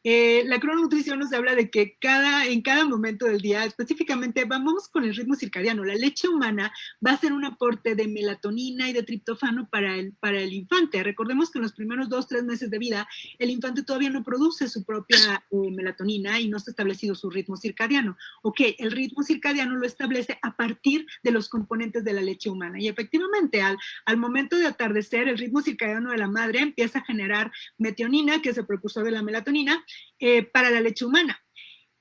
[SPEAKER 2] La crononutrición nos habla de que en cada momento del día, específicamente, vamos con el ritmo circadiano. La leche humana va a ser un aporte de melatonina y de triptófano para el infante. Recordemos que en los primeros 2-3 meses de vida, el infante todavía no produce su propia melatonina y no está establecido su ritmo circadiano. Ok, el ritmo circadiano lo establece a partir de los componentes de la leche humana. Y efectivamente, al momento de atardecer, el ritmo circadiano de la madre empieza a generar metionina, que es el precursor de la melatonina, para la leche humana.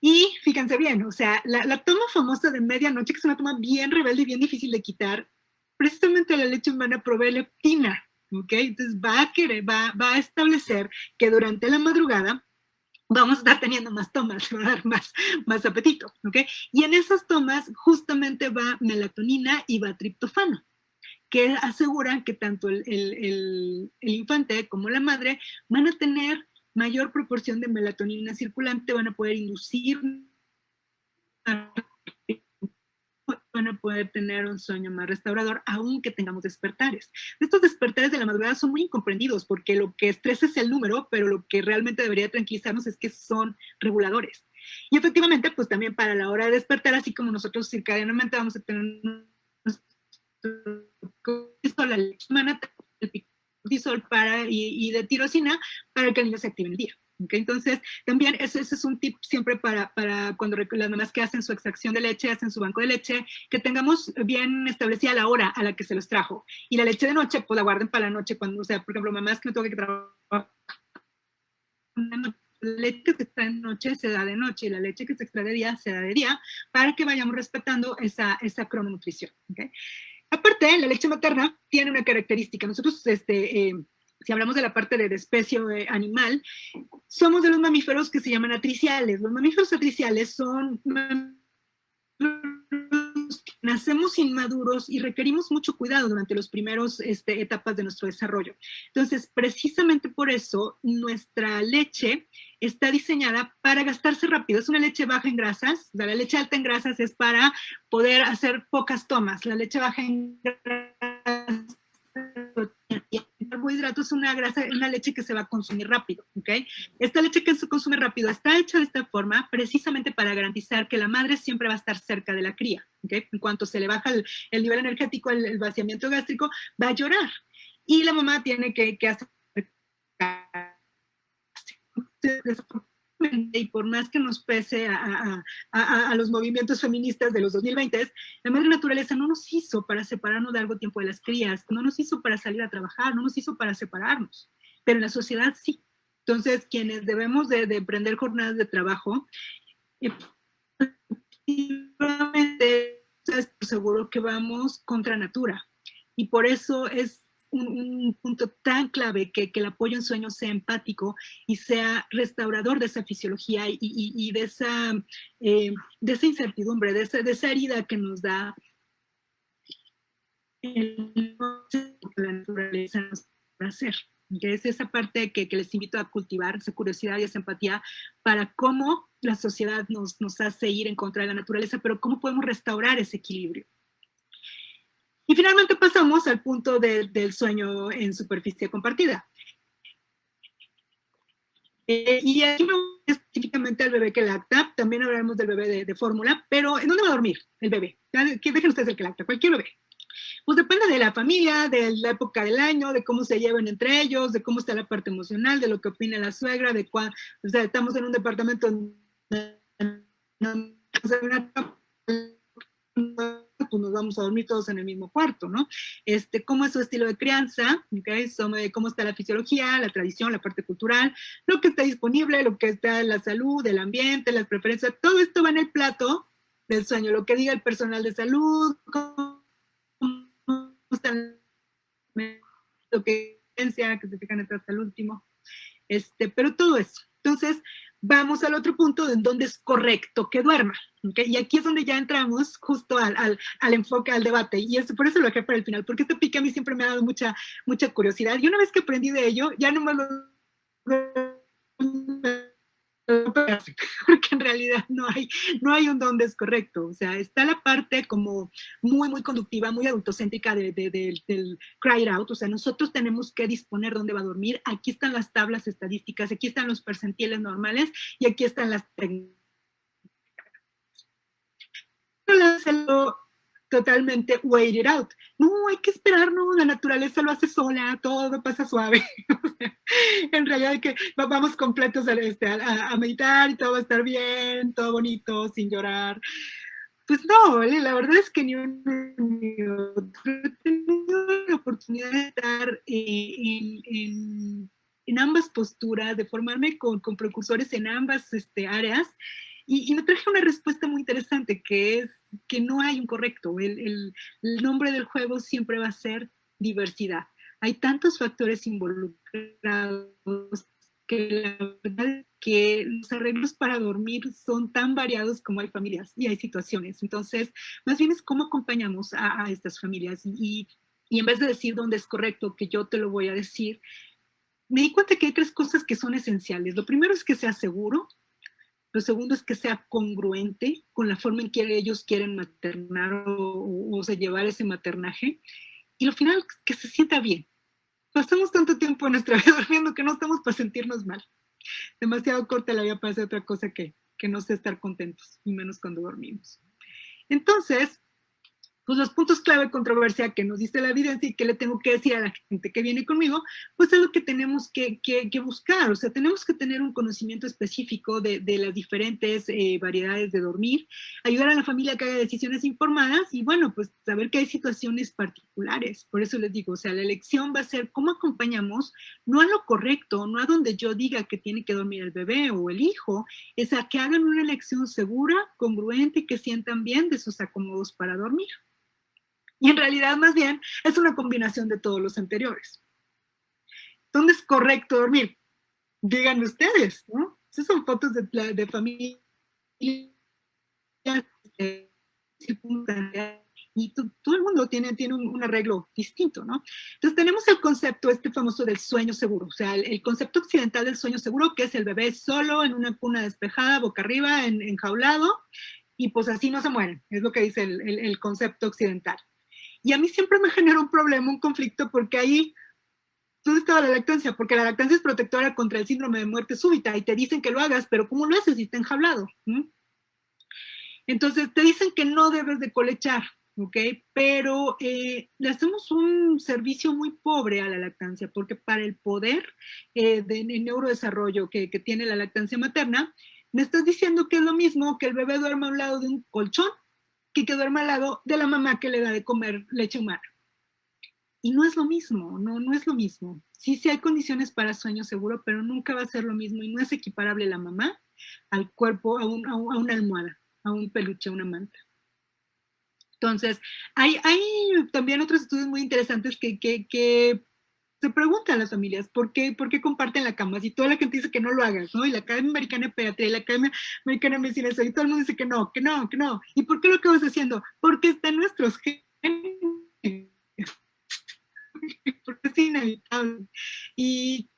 [SPEAKER 2] Y fíjense bien, o sea, la toma famosa de medianoche, que es una toma bien rebelde y bien difícil de quitar, precisamente la leche humana provee leptina, ¿ok? Entonces va a establecer que durante la madrugada vamos a estar teniendo más tomas, va a dar más apetito, ¿ok? Y en esas tomas justamente va melatonina y va triptófano, que aseguran que tanto el infante como la madre van a tener mayor proporción de melatonina circulante, van a poder inducir, van a poder tener un sueño más restaurador, aunque tengamos despertares. Estos despertares de la madrugada son muy incomprendidos, porque lo que estresa es el número, pero lo que realmente debería tranquilizarnos es que son reguladores. Y efectivamente, pues también para la hora de despertar, así como nosotros circadianamente vamos a tener la leche humana, el cortisol y de tirosina para que el niño se active en el día. ¿Okay? Entonces, también ese es un tip siempre para cuando las mamás que hacen su extracción de leche, hacen su banco de leche, que tengamos bien establecida la hora a la que se los trajo. Y la leche de noche, pues la guarden para la noche, cuando, o sea, por ejemplo, mamás que no tengo que trabajar, la leche que se extrae de noche se da de noche y la leche que se extrae de día se da de día, para que vayamos respetando esa crononutrición. ¿Okay? Aparte, la leche materna tiene una característica. Nosotros, si hablamos de la parte de especie animal, somos de los mamíferos que se llaman atriciales. Los mamíferos atriciales son nacemos inmaduros y requerimos mucho cuidado durante las primeras etapas de nuestro desarrollo. Entonces, precisamente por eso, nuestra leche está diseñada para gastarse rápido. Es una leche baja en grasas. La leche alta en grasas es para poder hacer pocas tomas. La leche baja en grasas y carbohidratos es una leche que se va a consumir rápido, ¿ok? Esta leche que se consume rápido está hecha de esta forma precisamente para garantizar que la madre siempre va a estar cerca de la cría, ¿ok? En cuanto se le baja el nivel energético, el vaciamiento gástrico, va a llorar. Y la mamá tiene que hacer... Y por más que nos pese a los movimientos feministas de los 2020, la madre naturaleza no nos hizo para separarnos de largo tiempo de las crías, no nos hizo para salir a trabajar, no nos hizo para separarnos, pero en la sociedad sí. Entonces, quienes debemos de emprender jornadas de trabajo, efectivamente, seguro que vamos contra natura, y por eso es un punto tan clave que el apoyo en sueño sea empático y sea restaurador de esa fisiología y de esa incertidumbre, de esa herida que nos da la naturaleza para hacer. Que es esa parte que les invito a cultivar, esa curiosidad y esa empatía para cómo la sociedad nos hace ir en contra de la naturaleza, pero cómo podemos restaurar ese equilibrio. Y finalmente pasamos al punto del sueño en superficie compartida. Y aquí me voy específicamente al bebé que lacta, también hablaremos del bebé de fórmula, pero ¿en dónde va a dormir el bebé? Que dejen ustedes el que lacta, cualquier bebé. Pues depende de la familia, de la época del año, de cómo se lleven entre ellos, de cómo está la parte emocional, de lo que opina la suegra, o sea, estamos en un departamento pues nos vamos a dormir todos en el mismo cuarto, ¿no? Cómo es su estilo de crianza, ¿okay? Cómo está la fisiología, la tradición, la parte cultural, lo que está disponible, lo que está en la salud, el ambiente, las preferencias, todo esto va en el plato del sueño, lo que diga el personal de salud, cómo están, lo que se fijan hasta el último, pero todo eso. Entonces, vamos al otro punto en donde es correcto que duerma, ¿okay? Y aquí es donde ya entramos justo al enfoque, al debate, y por eso lo dejé para el final, porque este pique a mí siempre me ha dado mucha curiosidad, y una vez que aprendí de ello, ya no me lo porque en realidad no hay un dónde es correcto, o sea, está la parte como muy, muy conductiva, muy adultocéntrica del cry it out, o sea, nosotros tenemos que disponer dónde va a dormir, aquí están las tablas estadísticas, aquí están los percentiles normales, y aquí están las técnicas. Totalmente wait it out. No, hay que esperar, no, la naturaleza lo hace sola, todo pasa suave. En realidad que vamos completos a meditar y todo va a estar bien, todo bonito, sin llorar. Pues no, la verdad es que ni uno ni otro. He tenido la oportunidad de estar en ambas posturas, de formarme con precursores en ambas áreas, y me traje una respuesta muy interesante, que es que no hay un correcto. El nombre del juego siempre va a ser diversidad. Hay tantos factores involucrados que la verdad es que los arreglos para dormir son tan variados como hay familias y hay situaciones. Entonces, más bien es cómo acompañamos a estas familias. Y en vez de decir dónde es correcto, que yo te lo voy a decir, me di cuenta que hay 3 cosas que son esenciales. Lo primero es que sea seguro. Lo segundo es que sea congruente con la forma en que ellos quieren maternar o sea, llevar ese maternaje. Y lo final, que se sienta bien. Pasamos tanto tiempo en nuestra vida durmiendo que no estamos para sentirnos mal. Demasiado corta la vida para hacer otra cosa que no sé estar contentos, y menos cuando dormimos. Entonces, pues los puntos clave, controversia que nos dice la evidencia y que le tengo que decir a la gente que viene conmigo, pues es lo que tenemos que buscar. O sea, tenemos que tener un conocimiento específico de las diferentes variedades de dormir, ayudar a la familia a que haga decisiones informadas y, bueno, pues saber que hay situaciones particulares. Por eso les digo, o sea, la elección va a ser cómo acompañamos, no a lo correcto, no a donde yo diga que tiene que dormir el bebé o el hijo, es a que hagan una elección segura, congruente y que sientan bien de sus acomodos para dormir. Y en realidad, más bien, es una combinación de todos los anteriores. ¿Dónde es correcto dormir? Digan ustedes, ¿no? Esas son fotos de familia y todo el mundo tiene un arreglo distinto, ¿no? Entonces tenemos el concepto famoso del sueño seguro, o sea, el concepto occidental del sueño seguro, que es el bebé solo en una cuna despejada, boca arriba, enjaulado, y pues así no se mueren, es lo que dice el concepto occidental. Y a mí siempre me genera un problema, un conflicto, porque ahí, ¿dónde estaba la lactancia? Porque la lactancia es protectora contra el síndrome de muerte súbita y te dicen que lo hagas, pero ¿cómo lo haces si está enjaulado? Entonces te dicen que no debes de colechar, ¿ok? Pero le hacemos un servicio muy pobre a la lactancia, porque para el poder de neurodesarrollo que tiene la lactancia materna, me estás diciendo que es lo mismo que el bebé duerma a un lado de un colchón, que duerma al lado de la mamá que le da de comer leche humana. Y no es lo mismo, no es lo mismo. Sí hay condiciones para sueño seguro, pero nunca va a ser lo mismo y no es equiparable la mamá al cuerpo, a una almohada, a un peluche, a una manta. Entonces, hay también otros estudios muy interesantes que se preguntan a las familias, ¿por qué comparten la cama? Si toda la gente dice que no lo hagas, ¿no? Y la Academia Americana de Pediatría y la Academia Americana de Medicina, y todo el mundo dice que no. ¿Y por qué lo acabas haciendo? Porque está en nuestros genes. Porque es inevitable. Y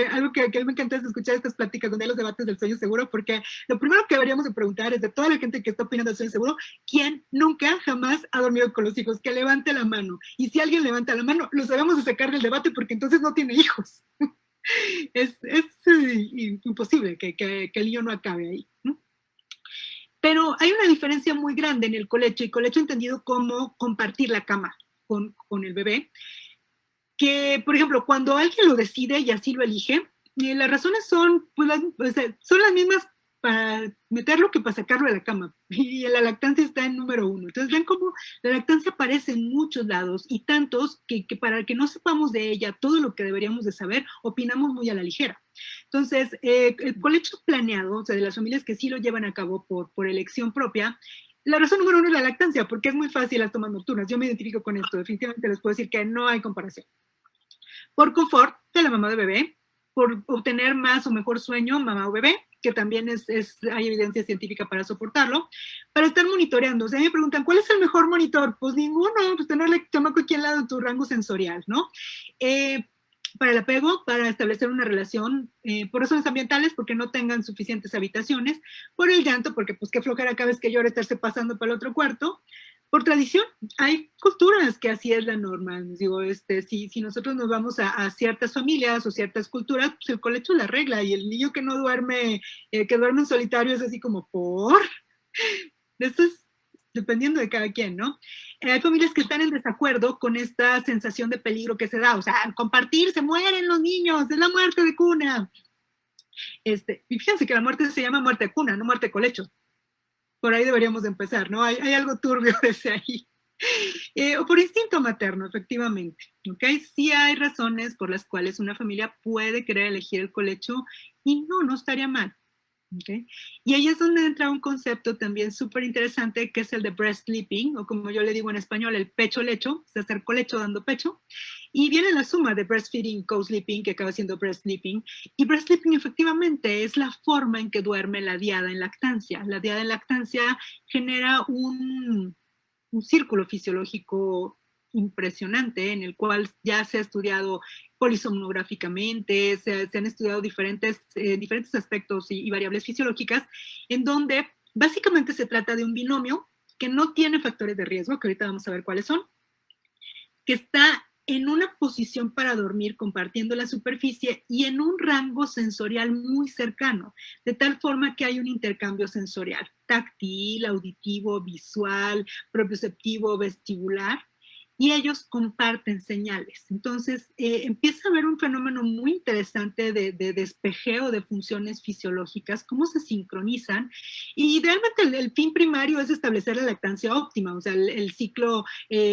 [SPEAKER 2] algo que a mí me encanta es escuchar estas pláticas donde hay los debates del sueño seguro, porque lo primero que deberíamos de preguntar es de toda la gente que está opinando del sueño seguro, ¿quién nunca jamás ha dormido con los hijos? Que levante la mano. Y si alguien levanta la mano, lo sabemos de sacar del debate porque entonces no tiene hijos. Es imposible que el niño no acabe ahí, ¿no? Pero hay una diferencia muy grande en el colecho, y colecho entendido como compartir la cama con el bebé, que, por ejemplo, cuando alguien lo decide y así lo elige, las razones son, pues, son las mismas para meterlo que para sacarlo de la cama. Y la lactancia está en número 1. Entonces, ven cómo la lactancia aparece en muchos lados, y tantos que para que no sepamos de ella todo lo que deberíamos de saber, opinamos muy a la ligera. Entonces, el colecho planeado, o sea, de las familias que sí lo llevan a cabo por elección propia, la razón número 1 es la lactancia, porque es muy fácil las tomas nocturnas. Yo me identifico con esto. Definitivamente les puedo decir que no hay comparación. Por confort de la mamá de bebé, por obtener más o mejor sueño mamá o bebé, que también hay evidencia científica para soportarlo, para estar monitoreando. O sea, me preguntan, ¿cuál es el mejor monitor? Pues ninguno, pues tenerle chamaco aquí al lado de tu rango sensorial, ¿no? Para el apego, para establecer una relación, por razones ambientales, porque no tengan suficientes habitaciones, por el llanto, porque pues qué flojera cada vez que llora estarse pasando para el otro cuarto. Por tradición, hay culturas que así es la norma. Digo, si nosotros nos vamos a ciertas familias o ciertas culturas, pues el colecho es la regla, y el niño que no duerme, que duerme en solitario es así como, ¿por? Esto es dependiendo de cada quien, ¿no? Hay familias que están en desacuerdo con esta sensación de peligro que se da. O sea, al compartir se mueren los niños, es la muerte de cuna. Y fíjense que la muerte se llama muerte de cuna, no muerte de colecho. Por ahí deberíamos de empezar, ¿no? Hay algo turbio desde ahí. O por instinto materno, efectivamente, ¿ok? Sí hay razones por las cuales una familia puede querer elegir el colecho, y no estaría mal, ¿ok? Y ahí es donde entra un concepto también súper interesante, que es el de breast sleeping, o como yo le digo en español, el pecho-lecho, es hacer colecho dando pecho. Y viene la suma de breastfeeding, co-sleeping, que acaba siendo breast sleeping. Y breast sleeping efectivamente es la forma en que duerme la diada en lactancia. La diada en lactancia genera un círculo fisiológico impresionante, en el cual ya se ha estudiado polisomnográficamente, se han estudiado diferentes aspectos y variables fisiológicas, en donde básicamente se trata de un binomio que no tiene factores de riesgo, que ahorita vamos a ver cuáles son, que está en una posición para dormir compartiendo la superficie y en un rango sensorial muy cercano, de tal forma que hay un intercambio sensorial, táctil, auditivo, visual, propioceptivo, vestibular, y ellos comparten señales. Entonces, empieza a haber un fenómeno muy interesante de despejeo de funciones fisiológicas, cómo se sincronizan, y idealmente el fin primario es establecer la lactancia óptima, o sea, el ciclo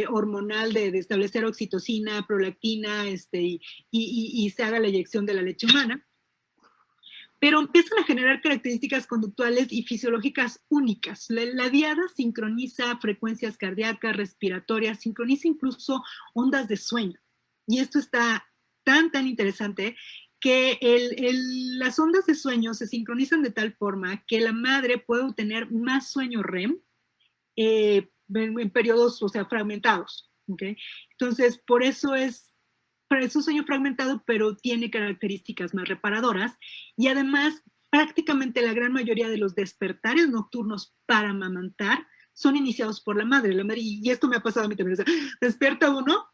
[SPEAKER 2] hormonal de establecer oxitocina, prolactina, y se haga la eyección de la leche humana. Pero empiezan a generar características conductuales y fisiológicas únicas. La diada sincroniza frecuencias cardíacas, respiratorias, sincroniza incluso ondas de sueño. Y esto está tan interesante, que las ondas de sueño se sincronizan de tal forma que la madre puede obtener más sueño REM en periodos, o sea, fragmentados. ¿Okay? Entonces, por eso es un sueño fragmentado, pero tiene características más reparadoras, y además prácticamente la gran mayoría de los despertares nocturnos para amamantar son iniciados por la madre, y esto me ha pasado a mí también. O sea, despierta uno,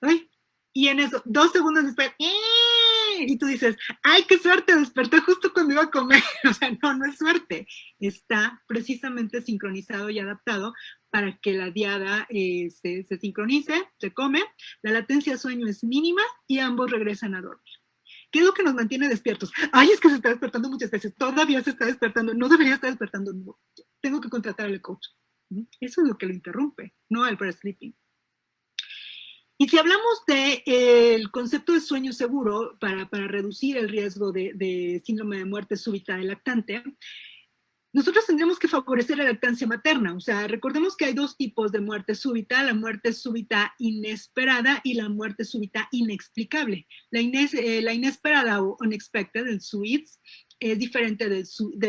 [SPEAKER 2] ay, y en eso, 2 segundos después, y tú dices, ¡ay, qué suerte! Desperté justo cuando iba a comer. O sea, no es suerte. Está precisamente sincronizado y adaptado para que la diada se sincronice, se come, la latencia de sueño es mínima y ambos regresan a dormir. ¿Qué es lo que nos mantiene despiertos? ¡Ay, es que se está despertando muchas veces! Todavía se está despertando. No debería estar despertando. No. Tengo que contratar al coach. Eso es lo que lo interrumpe, no el breast sleeping. Y si hablamos del concepto de sueño seguro para reducir el riesgo de síndrome de muerte súbita del lactante, nosotros tendremos que favorecer la lactancia materna. O sea, recordemos que hay 2 tipos de muerte súbita: la muerte súbita inesperada y la muerte súbita inexplicable. La inesperada o unexpected, el SUIDS, es diferente del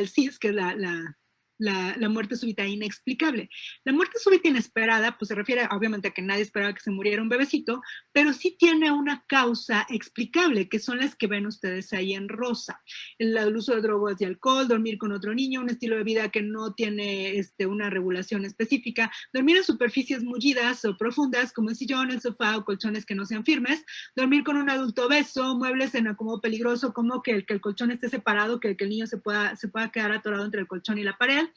[SPEAKER 2] CIS, que es la la muerte súbita inexplicable. La muerte súbita inesperada, pues se refiere obviamente a que nadie esperaba que se muriera un bebecito, pero sí tiene una causa explicable, que son las que ven ustedes ahí en rosa. El uso de drogas y alcohol, dormir con otro niño, un estilo de vida que no tiene una regulación específica, dormir en superficies mullidas o profundas, como el sillón, el sofá o colchones que no sean firmes, dormir con un adulto obeso, muebles en acomodo peligroso, como que el colchón esté separado, que el niño se pueda quedar atorado entre el colchón y la pared,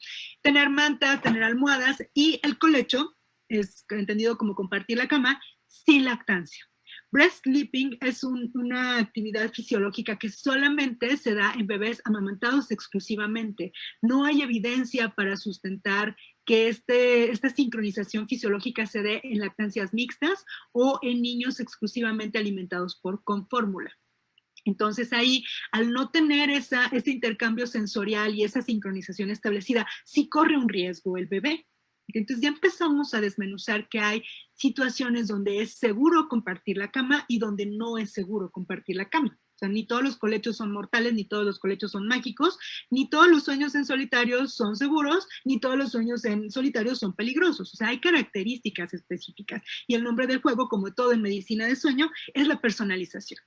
[SPEAKER 2] tener mantas, tener almohadas, y el colecho es entendido como compartir la cama sin lactancia. Breast sleeping es una actividad fisiológica que solamente se da en bebés amamantados exclusivamente. No hay evidencia para sustentar que esta sincronización fisiológica se dé en lactancias mixtas o en niños exclusivamente alimentados con fórmula. Entonces ahí, al no tener ese intercambio sensorial y esa sincronización establecida, sí corre un riesgo el bebé. Entonces ya empezamos a desmenuzar que hay situaciones donde es seguro compartir la cama y donde no es seguro compartir la cama. O sea, ni todos los colechos son mortales, ni todos los colechos son mágicos, ni todos los sueños en solitario son seguros, ni todos los sueños en solitario son peligrosos. O sea, hay características específicas. Y el nombre del juego, como todo en medicina de sueño, es la personalización.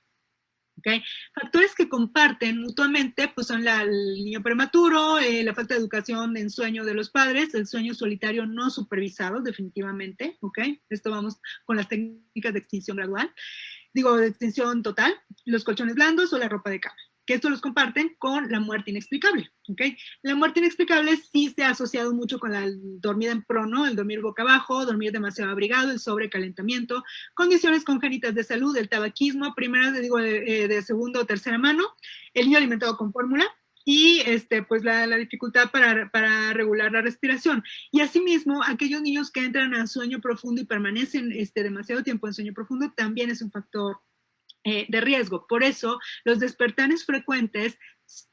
[SPEAKER 2] ¿Okay? Factores que comparten mutuamente pues son el niño prematuro, la falta de educación en sueño de los padres, el sueño solitario no supervisado definitivamente, ¿okay? Esto vamos con las técnicas de extinción gradual, de extinción total, los colchones blandos o la ropa de cama, que esto los comparten con la muerte inexplicable, ¿ok? La muerte inexplicable sí se ha asociado mucho con la dormida en prono, el dormir boca abajo, dormir demasiado abrigado, el sobrecalentamiento, condiciones congénitas de salud, el tabaquismo, primera, de segunda o tercera mano, el niño alimentado con fórmula, y pues la dificultad para regular la respiración. Y asimismo, aquellos niños que entran a sueño profundo y permanecen demasiado tiempo en sueño profundo también es un factor de riesgo. Por eso, los despertares frecuentes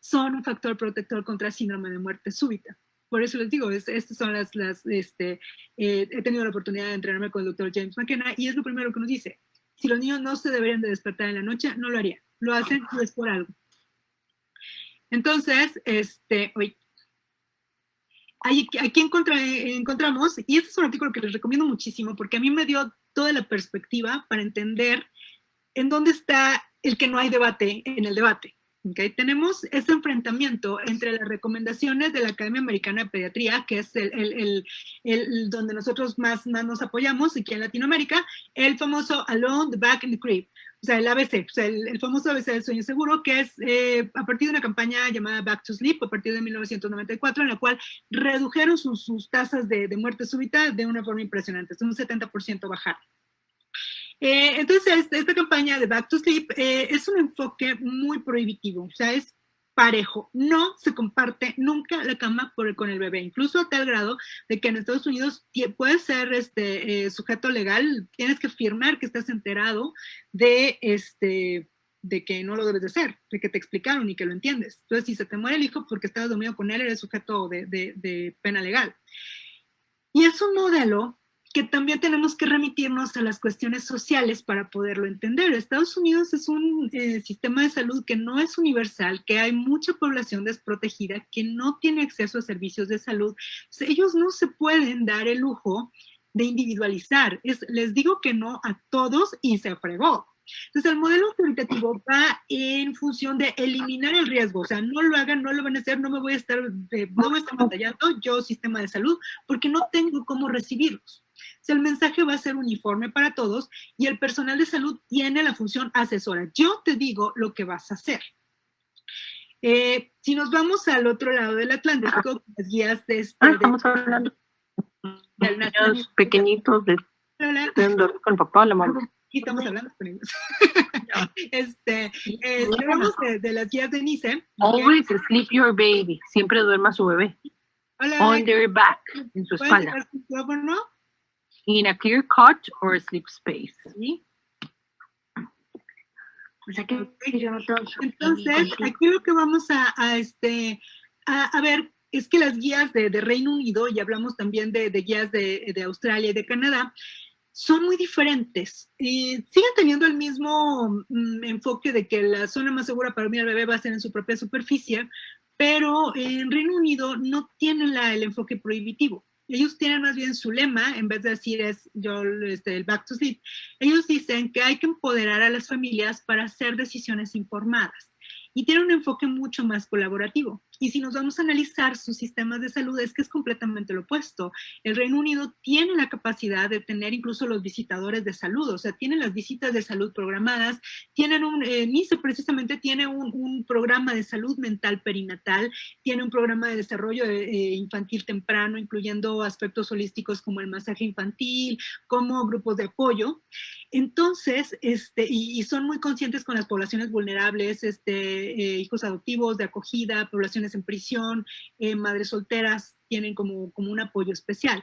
[SPEAKER 2] son un factor protector contra síndrome de muerte súbita. Por eso les digo, estas son he tenido la oportunidad de entrenarme con el doctor James McKenna y es lo primero que nos dice. Si los niños no se deberían de despertar en la noche, no lo harían. Lo hacen y es por algo. Entonces, aquí encontramos, y este es un artículo que les recomiendo muchísimo porque a mí me dio toda la perspectiva para entender en dónde está el que no hay debate en el debate. ¿Okay? Tenemos este enfrentamiento entre las recomendaciones de la Academia Americana de Pediatría, que es donde nosotros más nos apoyamos aquí en Latinoamérica, el famoso Alone, the Back and the Crib, o sea, el ABC, o sea, el famoso ABC del sueño seguro, que es a partir de una campaña llamada Back to Sleep, a partir de 1994, en la cual redujeron sus tasas de muerte súbita de una forma impresionante, es un 70% bajar. Entonces, esta campaña de Back to Sleep es un enfoque muy prohibitivo, o sea, es parejo. No se comparte nunca la cama con el bebé, incluso a tal grado de que en Estados Unidos puedes ser sujeto legal, tienes que firmar que estás enterado de que no lo debes de hacer, de que te explicaron y que lo entiendes. Entonces, si se te muere el hijo porque estabas dormido con él, eres sujeto de pena legal. Y es un modelo que también tenemos que remitirnos a las cuestiones sociales para poderlo entender. Estados Unidos es un sistema de salud que no es universal, que hay mucha población desprotegida, que no tiene acceso a servicios de salud. Entonces, ellos no se pueden dar el lujo de individualizar. Les digo que no a todos y se fregó. Entonces, el modelo autoritativo va en función de eliminar el riesgo, o sea, no lo hagan, no lo van a hacer, no voy a estar batallando yo, sistema de salud, porque no tengo cómo recibirlos. O sea, el mensaje va a ser uniforme para todos y el personal de salud tiene la función asesora. Yo te digo lo que vas a hacer. Si nos vamos al otro lado del Atlántico, las guías
[SPEAKER 4] estamos hablando de niños pequeñitos de dormir con el papá o la mamá.
[SPEAKER 2] Y estamos hablando con ellos. Hablamos de las guías de NICE.
[SPEAKER 4] Always sleep your baby. Siempre duerma su bebé.
[SPEAKER 2] Hola,
[SPEAKER 4] on their back, en su espalda.
[SPEAKER 2] ¿Puedes micrófono?
[SPEAKER 4] In a clear cot or sleep space.
[SPEAKER 2] ¿Sí?
[SPEAKER 4] O sea que
[SPEAKER 2] entonces, aquí lo que vamos a ver es que las guías de Reino Unido, y hablamos también de guías de Australia y de Canadá, son muy diferentes. Siguen teniendo el mismo enfoque de que la zona más segura para dormir al bebé va a ser en su propia superficie, pero en Reino Unido no tienen el enfoque prohibitivo. Ellos tienen más bien su lema, en vez de decir el back to sleep, ellos dicen que hay que empoderar a las familias para hacer decisiones informadas. Y tiene un enfoque mucho más colaborativo. Y si nos vamos a analizar sus sistemas de salud, es que es completamente lo opuesto. El Reino Unido tiene la capacidad de tener incluso los visitadores de salud, o sea, tienen las visitas de salud programadas, tienen NICE precisamente tiene un programa de salud mental perinatal, tiene un programa de desarrollo infantil temprano, incluyendo aspectos holísticos como el masaje infantil, como grupos de apoyo. Entonces, y son muy conscientes con las poblaciones vulnerables, hijos adoptivos, de acogida, poblaciones en prisión, madres solteras, tienen como un apoyo especial.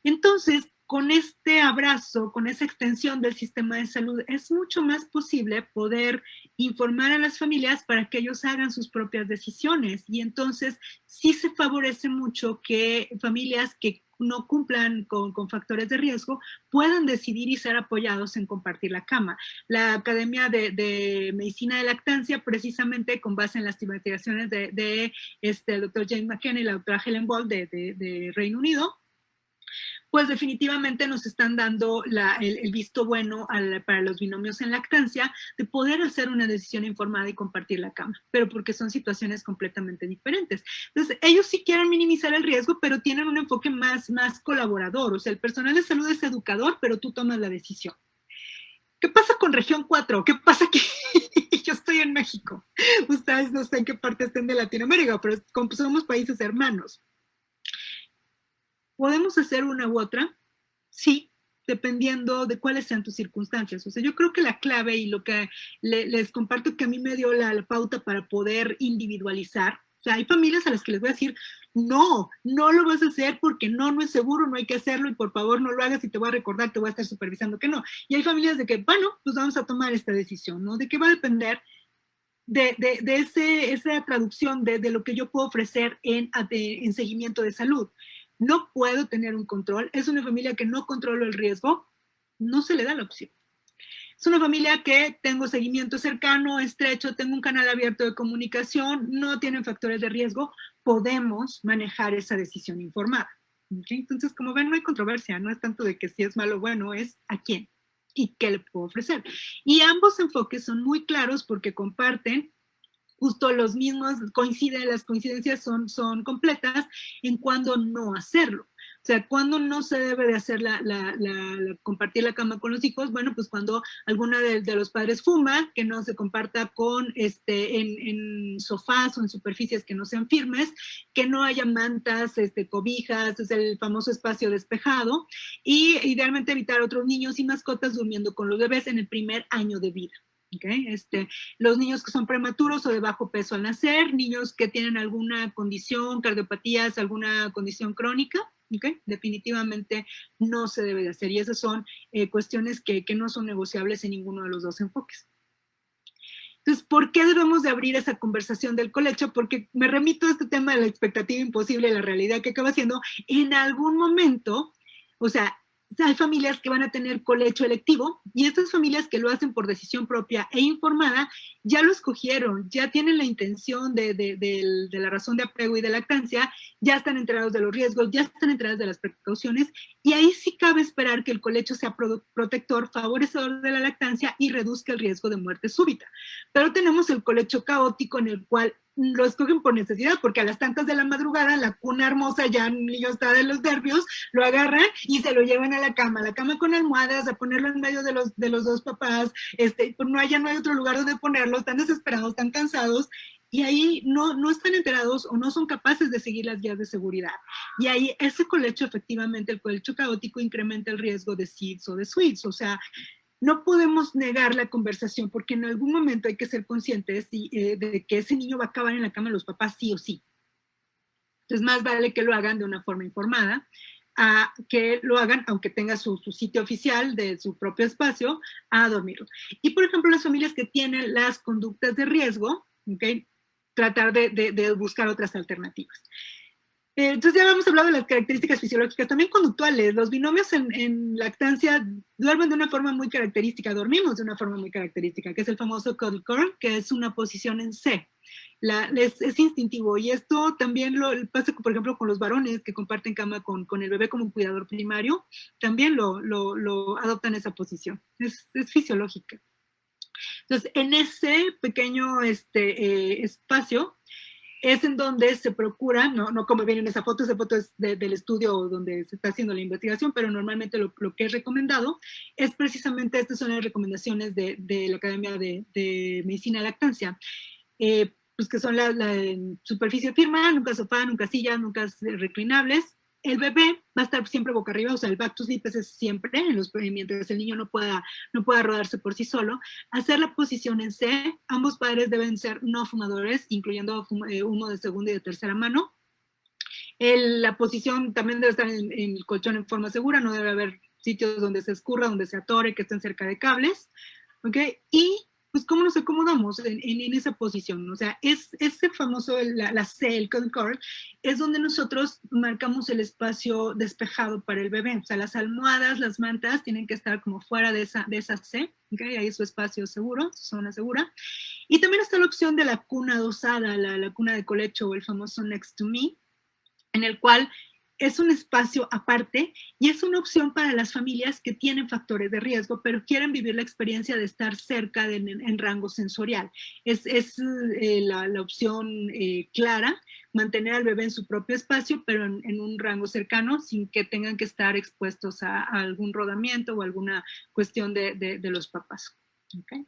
[SPEAKER 2] Entonces, con este abrazo, con esa extensión del sistema de salud, es mucho más posible poder informar a las familias para que ellos hagan sus propias decisiones. Y entonces, sí se favorece mucho que familias que no cumplan con factores de riesgo puedan decidir y ser apoyados en compartir la cama. La Academia de Medicina de Lactancia, precisamente con base en las investigaciones del doctor James McKenna y la doctora Helen Ball de Reino Unido, pues definitivamente nos están dando el visto bueno para los binomios en lactancia de poder hacer una decisión informada y compartir la cama, pero porque son situaciones completamente diferentes. Entonces, ellos sí quieren minimizar el riesgo, pero tienen un enfoque más colaborador. O sea, el personal de salud es educador, pero tú tomas la decisión. ¿Qué pasa con región 4? ¿Qué pasa que yo estoy en México? Ustedes no sé en qué parte estén de Latinoamérica, pero somos países hermanos. ¿Podemos hacer una u otra? Sí, dependiendo de cuáles sean tus circunstancias. O sea, yo creo que la clave y lo que les comparto que a mí me dio la pauta para poder individualizar. O sea, hay familias a las que les voy a decir, no lo vas a hacer porque no es seguro, no hay que hacerlo y por favor no lo hagas y te voy a recordar, te voy a estar supervisando que no. Y hay familias de que, bueno, pues vamos a tomar esta decisión, ¿no? De qué va a depender de esa traducción de lo que yo puedo ofrecer en seguimiento de salud. No puedo tener un control, es una familia que no controlo el riesgo, no se le da la opción. Es una familia que tengo seguimiento cercano, estrecho, tengo un canal abierto de comunicación, no tienen factores de riesgo, podemos manejar esa decisión informada. ¿Okay? Entonces, como ven, no hay controversia, no es tanto de que si es malo o bueno, es a quién y qué le puedo ofrecer. Y ambos enfoques son muy claros porque comparten justo los mismos, las coincidencias son completas en cuándo no hacerlo. O sea, cuando no se debe de hacer compartir la cama con los hijos, bueno, pues cuando alguna de los padres fuma, que no se comparta en sofás o en superficies que no sean firmes, que no haya mantas, cobijas, es el famoso espacio despejado, y idealmente evitar otros niños y mascotas durmiendo con los bebés en el primer año de vida. Okay. Los niños que son prematuros o de bajo peso al nacer, niños que tienen alguna condición, cardiopatías, alguna condición crónica, okay, definitivamente no se debe de hacer. Y esas son cuestiones que no son negociables en ninguno de los dos enfoques. Entonces, ¿por qué debemos de abrir esa conversación del colecho? Porque me remito a este tema de la expectativa imposible y la realidad que acaba siendo en algún momento, o sea, hay familias que van a tener colecho electivo y estas familias que lo hacen por decisión propia e informada ya lo escogieron, ya tienen la intención de la razón de apego y de lactancia, ya están enterados de los riesgos, ya están enterados de las precauciones y ahí sí cabe esperar que el colecho sea protector, favorecedor de la lactancia y reduzca el riesgo de muerte súbita. Pero tenemos el colecho caótico en el cual lo escogen por necesidad, porque a las tantas de la madrugada, la cuna hermosa, ya el niño está de los nervios, lo agarran y se lo llevan a la cama con almohadas, a ponerlo en medio de los dos papás, no hay otro lugar donde ponerlo, están desesperados, están cansados, y ahí no están enterados o no son capaces de seguir las guías de seguridad. Y ahí ese colecho, efectivamente, el colecho caótico incrementa el riesgo de SIDS o de SWIDS, o sea, no podemos negar la conversación porque en algún momento hay que ser conscientes de que ese niño va a acabar en la cama de los papás sí o sí. Entonces, más vale que lo hagan de una forma informada, a que lo hagan, aunque tenga su sitio oficial de su propio espacio, a dormirlo. Y, por ejemplo, las familias que tienen las conductas de riesgo, ¿okay? Tratar de buscar otras alternativas. Entonces ya habíamos hablado de las características fisiológicas, también conductuales. Los binomios en lactancia duermen de una forma muy característica, dormimos de una forma muy característica, que es el famoso cuddle curl, que es una posición en C. es instintivo, y esto también lo pasa, por ejemplo, con los varones que comparten cama con el bebé como un cuidador primario, también lo adoptan esa posición, es fisiológica. Entonces, en ese pequeño espacio es en donde se procura, no como viene en esa foto es del estudio donde se está haciendo la investigación, pero normalmente lo que es recomendado es precisamente, estas son las recomendaciones de la Academia de Medicina de Lactancia, pues que son la superficie firme, nunca sofá, nunca silla, nunca reclinables. El bebé va a estar siempre boca arriba, o sea, el back to sleep es siempre, mientras el niño no pueda rodarse por sí solo. Hacer la posición en C, ambos padres deben ser no fumadores, incluyendo uno de segunda y de tercera mano. La posición también debe estar en el colchón en forma segura, no debe haber sitios donde se escurra, donde se atore, que estén cerca de cables, ¿ok? Y pues cómo nos acomodamos en esa posición, o sea, es ese famoso, la C, el cuddle core, es donde nosotros marcamos el espacio despejado para el bebé, o sea, las almohadas, las mantas tienen que estar como fuera de esa C, ¿okay? Ahí es su espacio seguro, su zona segura, y también está la opción de la cuna adosada, la cuna de colecho o el famoso next to me, en el cual es un espacio aparte y es una opción para las familias que tienen factores de riesgo, pero quieren vivir la experiencia de estar cerca en rango sensorial. Es la opción clara, mantener al bebé en su propio espacio, pero en un rango cercano, sin que tengan que estar expuestos a algún rodamiento o alguna cuestión de los papás. ¿Okay?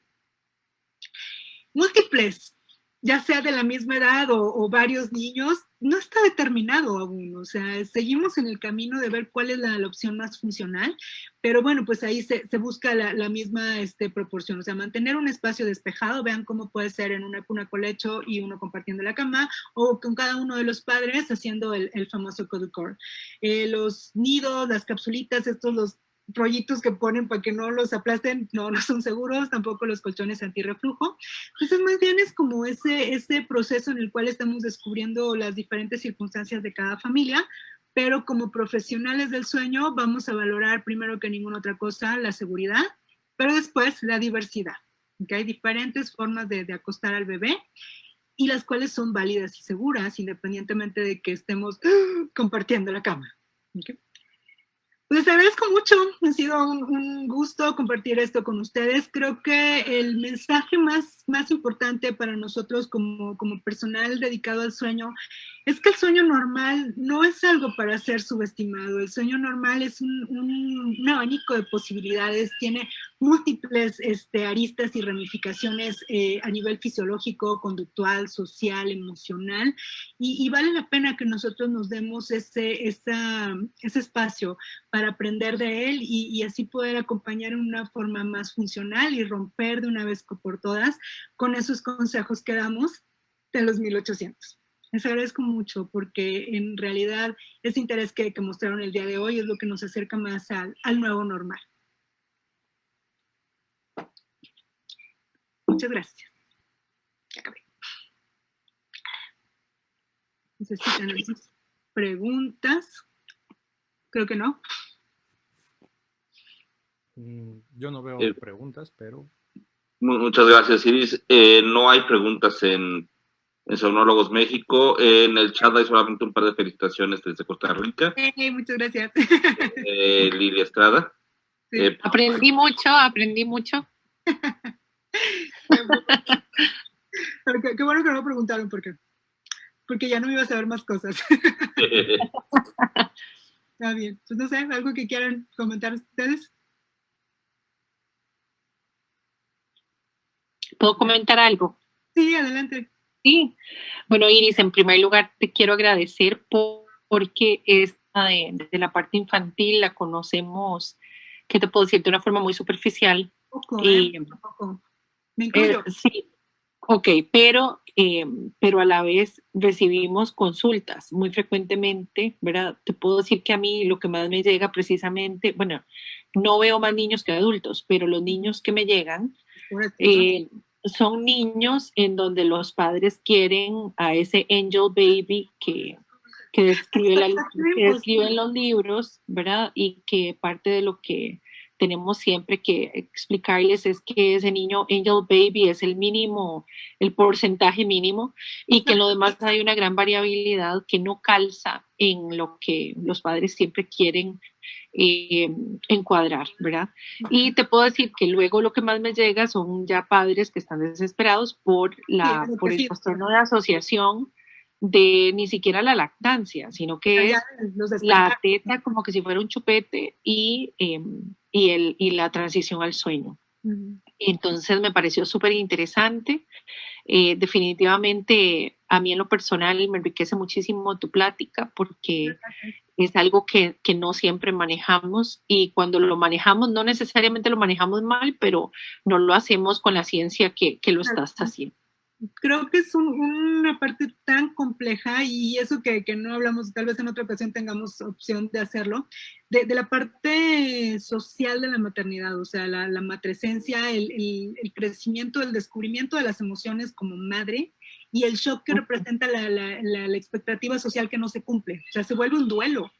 [SPEAKER 2] Múltiples, ya sea de la misma edad o varios niños, no está determinado aún, o sea, seguimos en el camino de ver cuál es la opción más funcional, pero bueno, pues ahí se busca la misma proporción, o sea, mantener un espacio despejado, vean cómo puede ser en una cuna colecho y uno compartiendo la cama, o con cada uno de los padres haciendo el famoso cuddle core. Los nidos, las capsulitas, los rollitos que ponen para que no los aplasten, no son seguros, tampoco los colchones antirreflujo. Entonces, más bien es como ese proceso en el cual estamos descubriendo las diferentes circunstancias de cada familia, pero como profesionales del sueño vamos a valorar primero que ninguna otra cosa la seguridad, pero después la diversidad. ¿Okay? Hay diferentes formas de acostar al bebé y las cuales son válidas y seguras, independientemente de que estemos compartiendo la cama. ¿Okay? Pues les agradezco mucho, ha sido un gusto compartir esto con ustedes. Creo que el mensaje más importante para nosotros como personal dedicado al sueño es que el sueño normal no es algo para ser subestimado. El sueño normal es un abanico de posibilidades, tiene múltiples aristas y ramificaciones a nivel fisiológico, conductual, social, emocional, y vale la pena que nosotros nos demos ese espacio para aprender de él y así poder acompañar en una forma más funcional y romper de una vez por todas con esos consejos que damos de los 1800. Les agradezco mucho porque en realidad ese interés que mostraron el día de hoy es lo que nos acerca más al nuevo normal. Muchas gracias. Ya acabé. ¿Necesitan algunas preguntas? Creo que no.
[SPEAKER 5] Yo no veo preguntas, pero...
[SPEAKER 3] Muchas gracias, Iris. No hay preguntas en Somnólogos México. En el chat hay solamente un par de felicitaciones desde Costa Rica.
[SPEAKER 2] Muchas gracias.
[SPEAKER 3] Lilia Estrada.
[SPEAKER 2] Sí.
[SPEAKER 4] Aprendí mucho.
[SPEAKER 2] Qué bueno que no me preguntaron por qué. Porque ya no me iba a saber más cosas. Está bien. Pues no sé, ¿algo que quieran comentar ustedes?
[SPEAKER 4] ¿Puedo comentar algo?
[SPEAKER 2] Sí, adelante.
[SPEAKER 4] Sí. Bueno, Iris, en primer lugar te quiero agradecer porque esta de la parte infantil la conocemos, ¿qué te puedo decir? De una forma muy superficial.
[SPEAKER 2] Poco, poco.
[SPEAKER 4] Me incluyo. Sí. Ok, pero a la vez recibimos consultas muy frecuentemente, ¿verdad? Te puedo decir que a mí lo que más me llega precisamente, bueno, no veo más niños que adultos, pero los niños que me llegan son niños en donde los padres quieren a ese angel baby que describen los libros, ¿verdad? Y que parte de lo que tenemos siempre que explicarles es que ese niño Angel Baby es el mínimo, el porcentaje mínimo, y que en lo demás hay una gran variabilidad que no calza en lo que los padres siempre quieren encuadrar, ¿verdad? Y te puedo decir que luego lo que más me llega son ya padres que están desesperados por el trastorno de asociación de ni siquiera la lactancia, sino que es la teta como que si fuera un chupete y la transición al sueño. Entonces me pareció súper interesante. Definitivamente a mí en lo personal me enriquece muchísimo tu plática porque es algo que no siempre manejamos, y cuando lo manejamos no necesariamente lo manejamos mal, pero no lo hacemos con la ciencia que lo estás haciendo.
[SPEAKER 2] Creo que es una parte tan compleja, y eso que no hablamos, tal vez en otra ocasión tengamos opción de hacerlo, de la parte social de la maternidad, o sea, la matresencia, el crecimiento, el descubrimiento de las emociones como madre, y el shock que representa la expectativa social que no se cumple. O sea, se vuelve un duelo.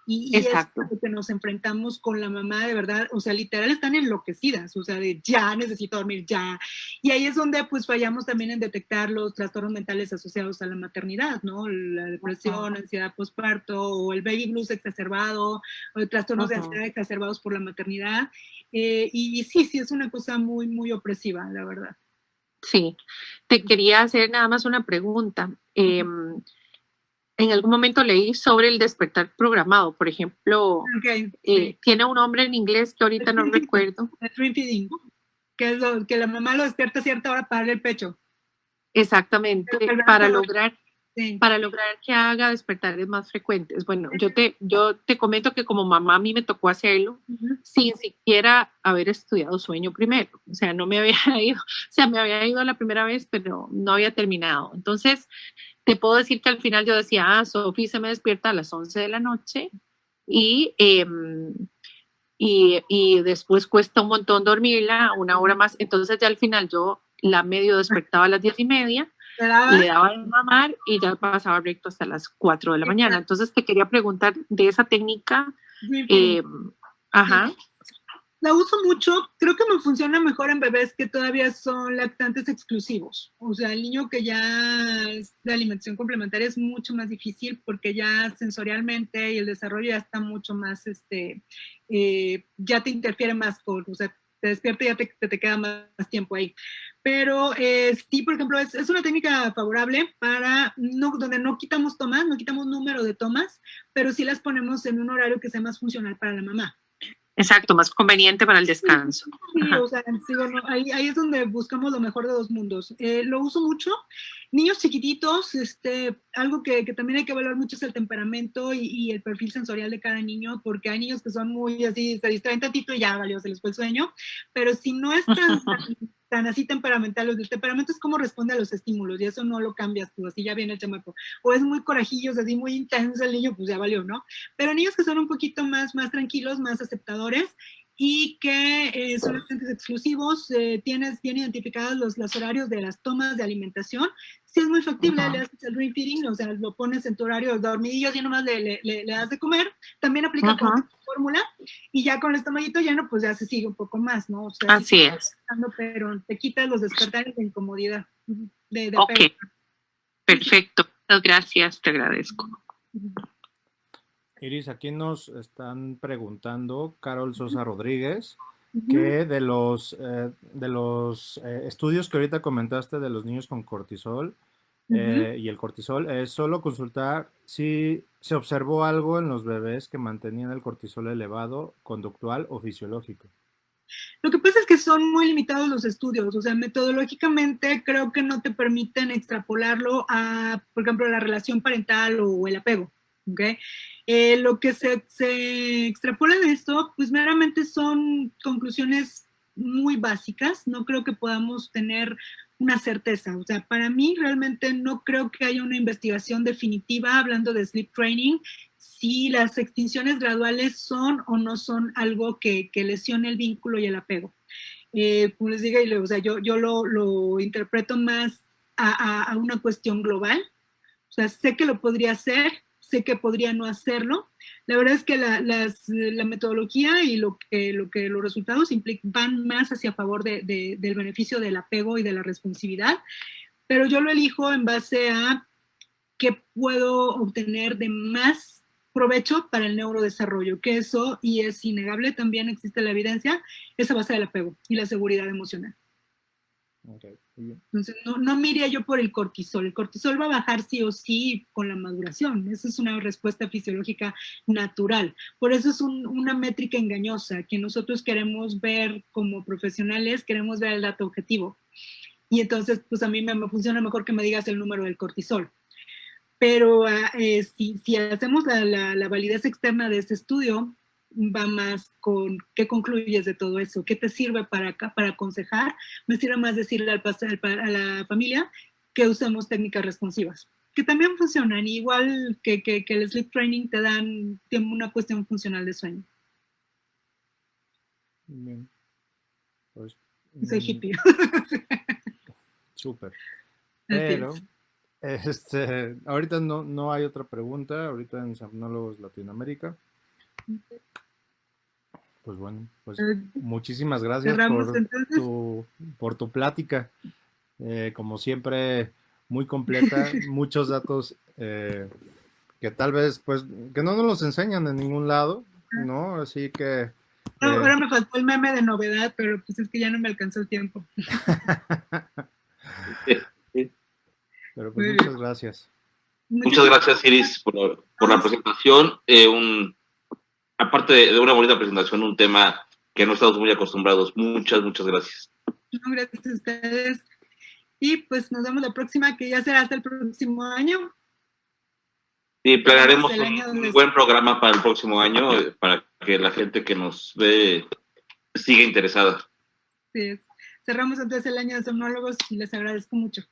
[SPEAKER 2] Y es lo que nos enfrentamos con la mamá, de verdad, o sea, literal están enloquecidas, o sea, de ya necesito dormir, ya. Y ahí es donde pues fallamos también en detectar los trastornos mentales asociados a la maternidad, ¿no? La depresión, ansiedad postparto, o el baby blues exacerbado, o trastornos de ansiedad exacerbados por la maternidad. Y sí, es una cosa muy, muy opresiva, la verdad.
[SPEAKER 4] Sí, te quería hacer nada más una pregunta. En algún momento leí sobre el despertar programado, por ejemplo, tiene un nombre en inglés que ahorita no recuerdo.
[SPEAKER 2] El dream feeding, que es que la mamá lo despierta a cierta hora para darle el pecho.
[SPEAKER 4] Exactamente, para lograr que haga despertares más frecuentes. Bueno, yo te comento que como mamá a mí me tocó hacerlo sin siquiera haber estudiado sueño primero. O sea, no me había ido, o sea, me había ido la primera vez, pero no había terminado. Entonces, te puedo decir que al final yo decía, Sofi se me despierta a las 11 de la noche y después cuesta un montón dormirla, una hora más. Entonces ya al final yo la medio despertaba a las 10:30, le daba de mamar y ya pasaba recto hasta las 4 de la mañana. Entonces te quería preguntar de esa técnica.
[SPEAKER 2] La uso mucho, creo que me funciona mejor en bebés que todavía son lactantes exclusivos. O sea, el niño que ya es de alimentación complementaria es mucho más difícil porque ya sensorialmente y el desarrollo ya está mucho más, ya te interfiere más o sea, te despierta y ya te queda más tiempo ahí. Pero sí, por ejemplo, es una técnica favorable para, donde no quitamos tomas, no quitamos número de tomas, pero sí las ponemos en un horario que sea más funcional para la mamá.
[SPEAKER 4] Exacto, más conveniente para el descanso.
[SPEAKER 2] Sí, o sea, sí, bueno, ahí es donde buscamos lo mejor de dos mundos. Lo uso mucho. Niños chiquititos, algo que también hay que evaluar mucho es el temperamento y el perfil sensorial de cada niño, porque hay niños que son muy así, se distraen tantito y ya valió, se les fue el sueño, pero si no es tan así temperamental, el temperamento es cómo responde a los estímulos, y eso no lo cambias tú, así ya viene el chamaco. O es muy corajillos, así muy intenso el niño, pues ya valió, ¿no? Pero niños que son un poquito más tranquilos, más aceptadores, y que son lactantes exclusivos, tienes bien identificados los horarios de las tomas de alimentación. Si es muy factible, le haces el dream feeding, o sea, lo pones en tu horario de dormidillos y nomás le das de comer. También aplica con la fórmula, y ya con el estomaguito lleno, pues ya se sigue un poco más, ¿no? O sea,
[SPEAKER 4] así es.
[SPEAKER 2] Pero te quitas los despertares de incomodidad.
[SPEAKER 4] Ok, perfecto. Muchas gracias, te agradezco.
[SPEAKER 5] Iris, aquí nos están preguntando, Carol Sosa Rodríguez, que de los estudios que ahorita comentaste de los niños con cortisol y el cortisol, es solo consultar si se observó algo en los bebés que mantenían el cortisol elevado, conductual o fisiológico.
[SPEAKER 2] Lo que pasa es que son muy limitados los estudios, o sea, metodológicamente creo que no te permiten extrapolarlo a, por ejemplo, la relación parental o el apego, ¿ok? Lo que se extrapola de esto, pues meramente son conclusiones muy básicas, no creo que podamos tener una certeza, o sea, para mí realmente no creo que haya una investigación definitiva hablando de sleep training, si las extinciones graduales son o no son algo que lesione el vínculo y el apego. Como les digo, o sea, yo lo interpreto más a una cuestión global, o sea, sé que lo podría hacer, sé que podría no hacerlo. La verdad es que la metodología y los resultados van más hacia favor del beneficio del apego y de la responsividad, pero yo lo elijo en base a qué puedo obtener de más provecho para el neurodesarrollo, que eso, y es innegable, también existe la evidencia, es a base del apego y la seguridad emocional.
[SPEAKER 5] Okay, muy bien.
[SPEAKER 2] Entonces, no miraría yo por el cortisol. El cortisol va a bajar sí o sí con la maduración. Esa es una respuesta fisiológica natural. Por eso es una métrica engañosa que nosotros queremos ver como profesionales, queremos ver el dato objetivo. Y entonces, pues a mí me funciona mejor que me digas el número del cortisol. Pero si hacemos la validez externa de este estudio, va más con qué concluyes de todo eso, qué te sirve para aconsejar. Me sirve más decirle a la familia que usemos técnicas responsivas, que también funcionan, igual que el sleep training tiene una cuestión funcional de sueño.
[SPEAKER 5] Bien. Pues,
[SPEAKER 2] Soy hippie.
[SPEAKER 5] Súper.
[SPEAKER 2] Así
[SPEAKER 5] Pero,
[SPEAKER 2] es.
[SPEAKER 5] ahorita no hay otra pregunta, ahorita en Somnólogos Latinoamérica. Pues bueno, pues muchísimas gracias por tu plática. Como siempre, muy completa, muchos datos que tal vez, pues, que no nos los enseñan en ningún lado, ¿no? Así que...
[SPEAKER 2] Ahora me faltó el meme de novedad, pero pues es que ya no me alcanzó el tiempo.
[SPEAKER 5] Pero pues muchas gracias.
[SPEAKER 3] Muchas gracias, Iris, por la presentación. Aparte de una bonita presentación, un tema que no estamos muy acostumbrados. Muchas gracias.
[SPEAKER 2] No, gracias a ustedes. Y pues nos vemos la próxima, que ya será hasta el próximo año.
[SPEAKER 3] Sí, planearemos un buen programa para el próximo año, para que la gente que nos ve siga interesada.
[SPEAKER 2] Sí, cerramos entonces el año de somnólogos y les agradezco mucho.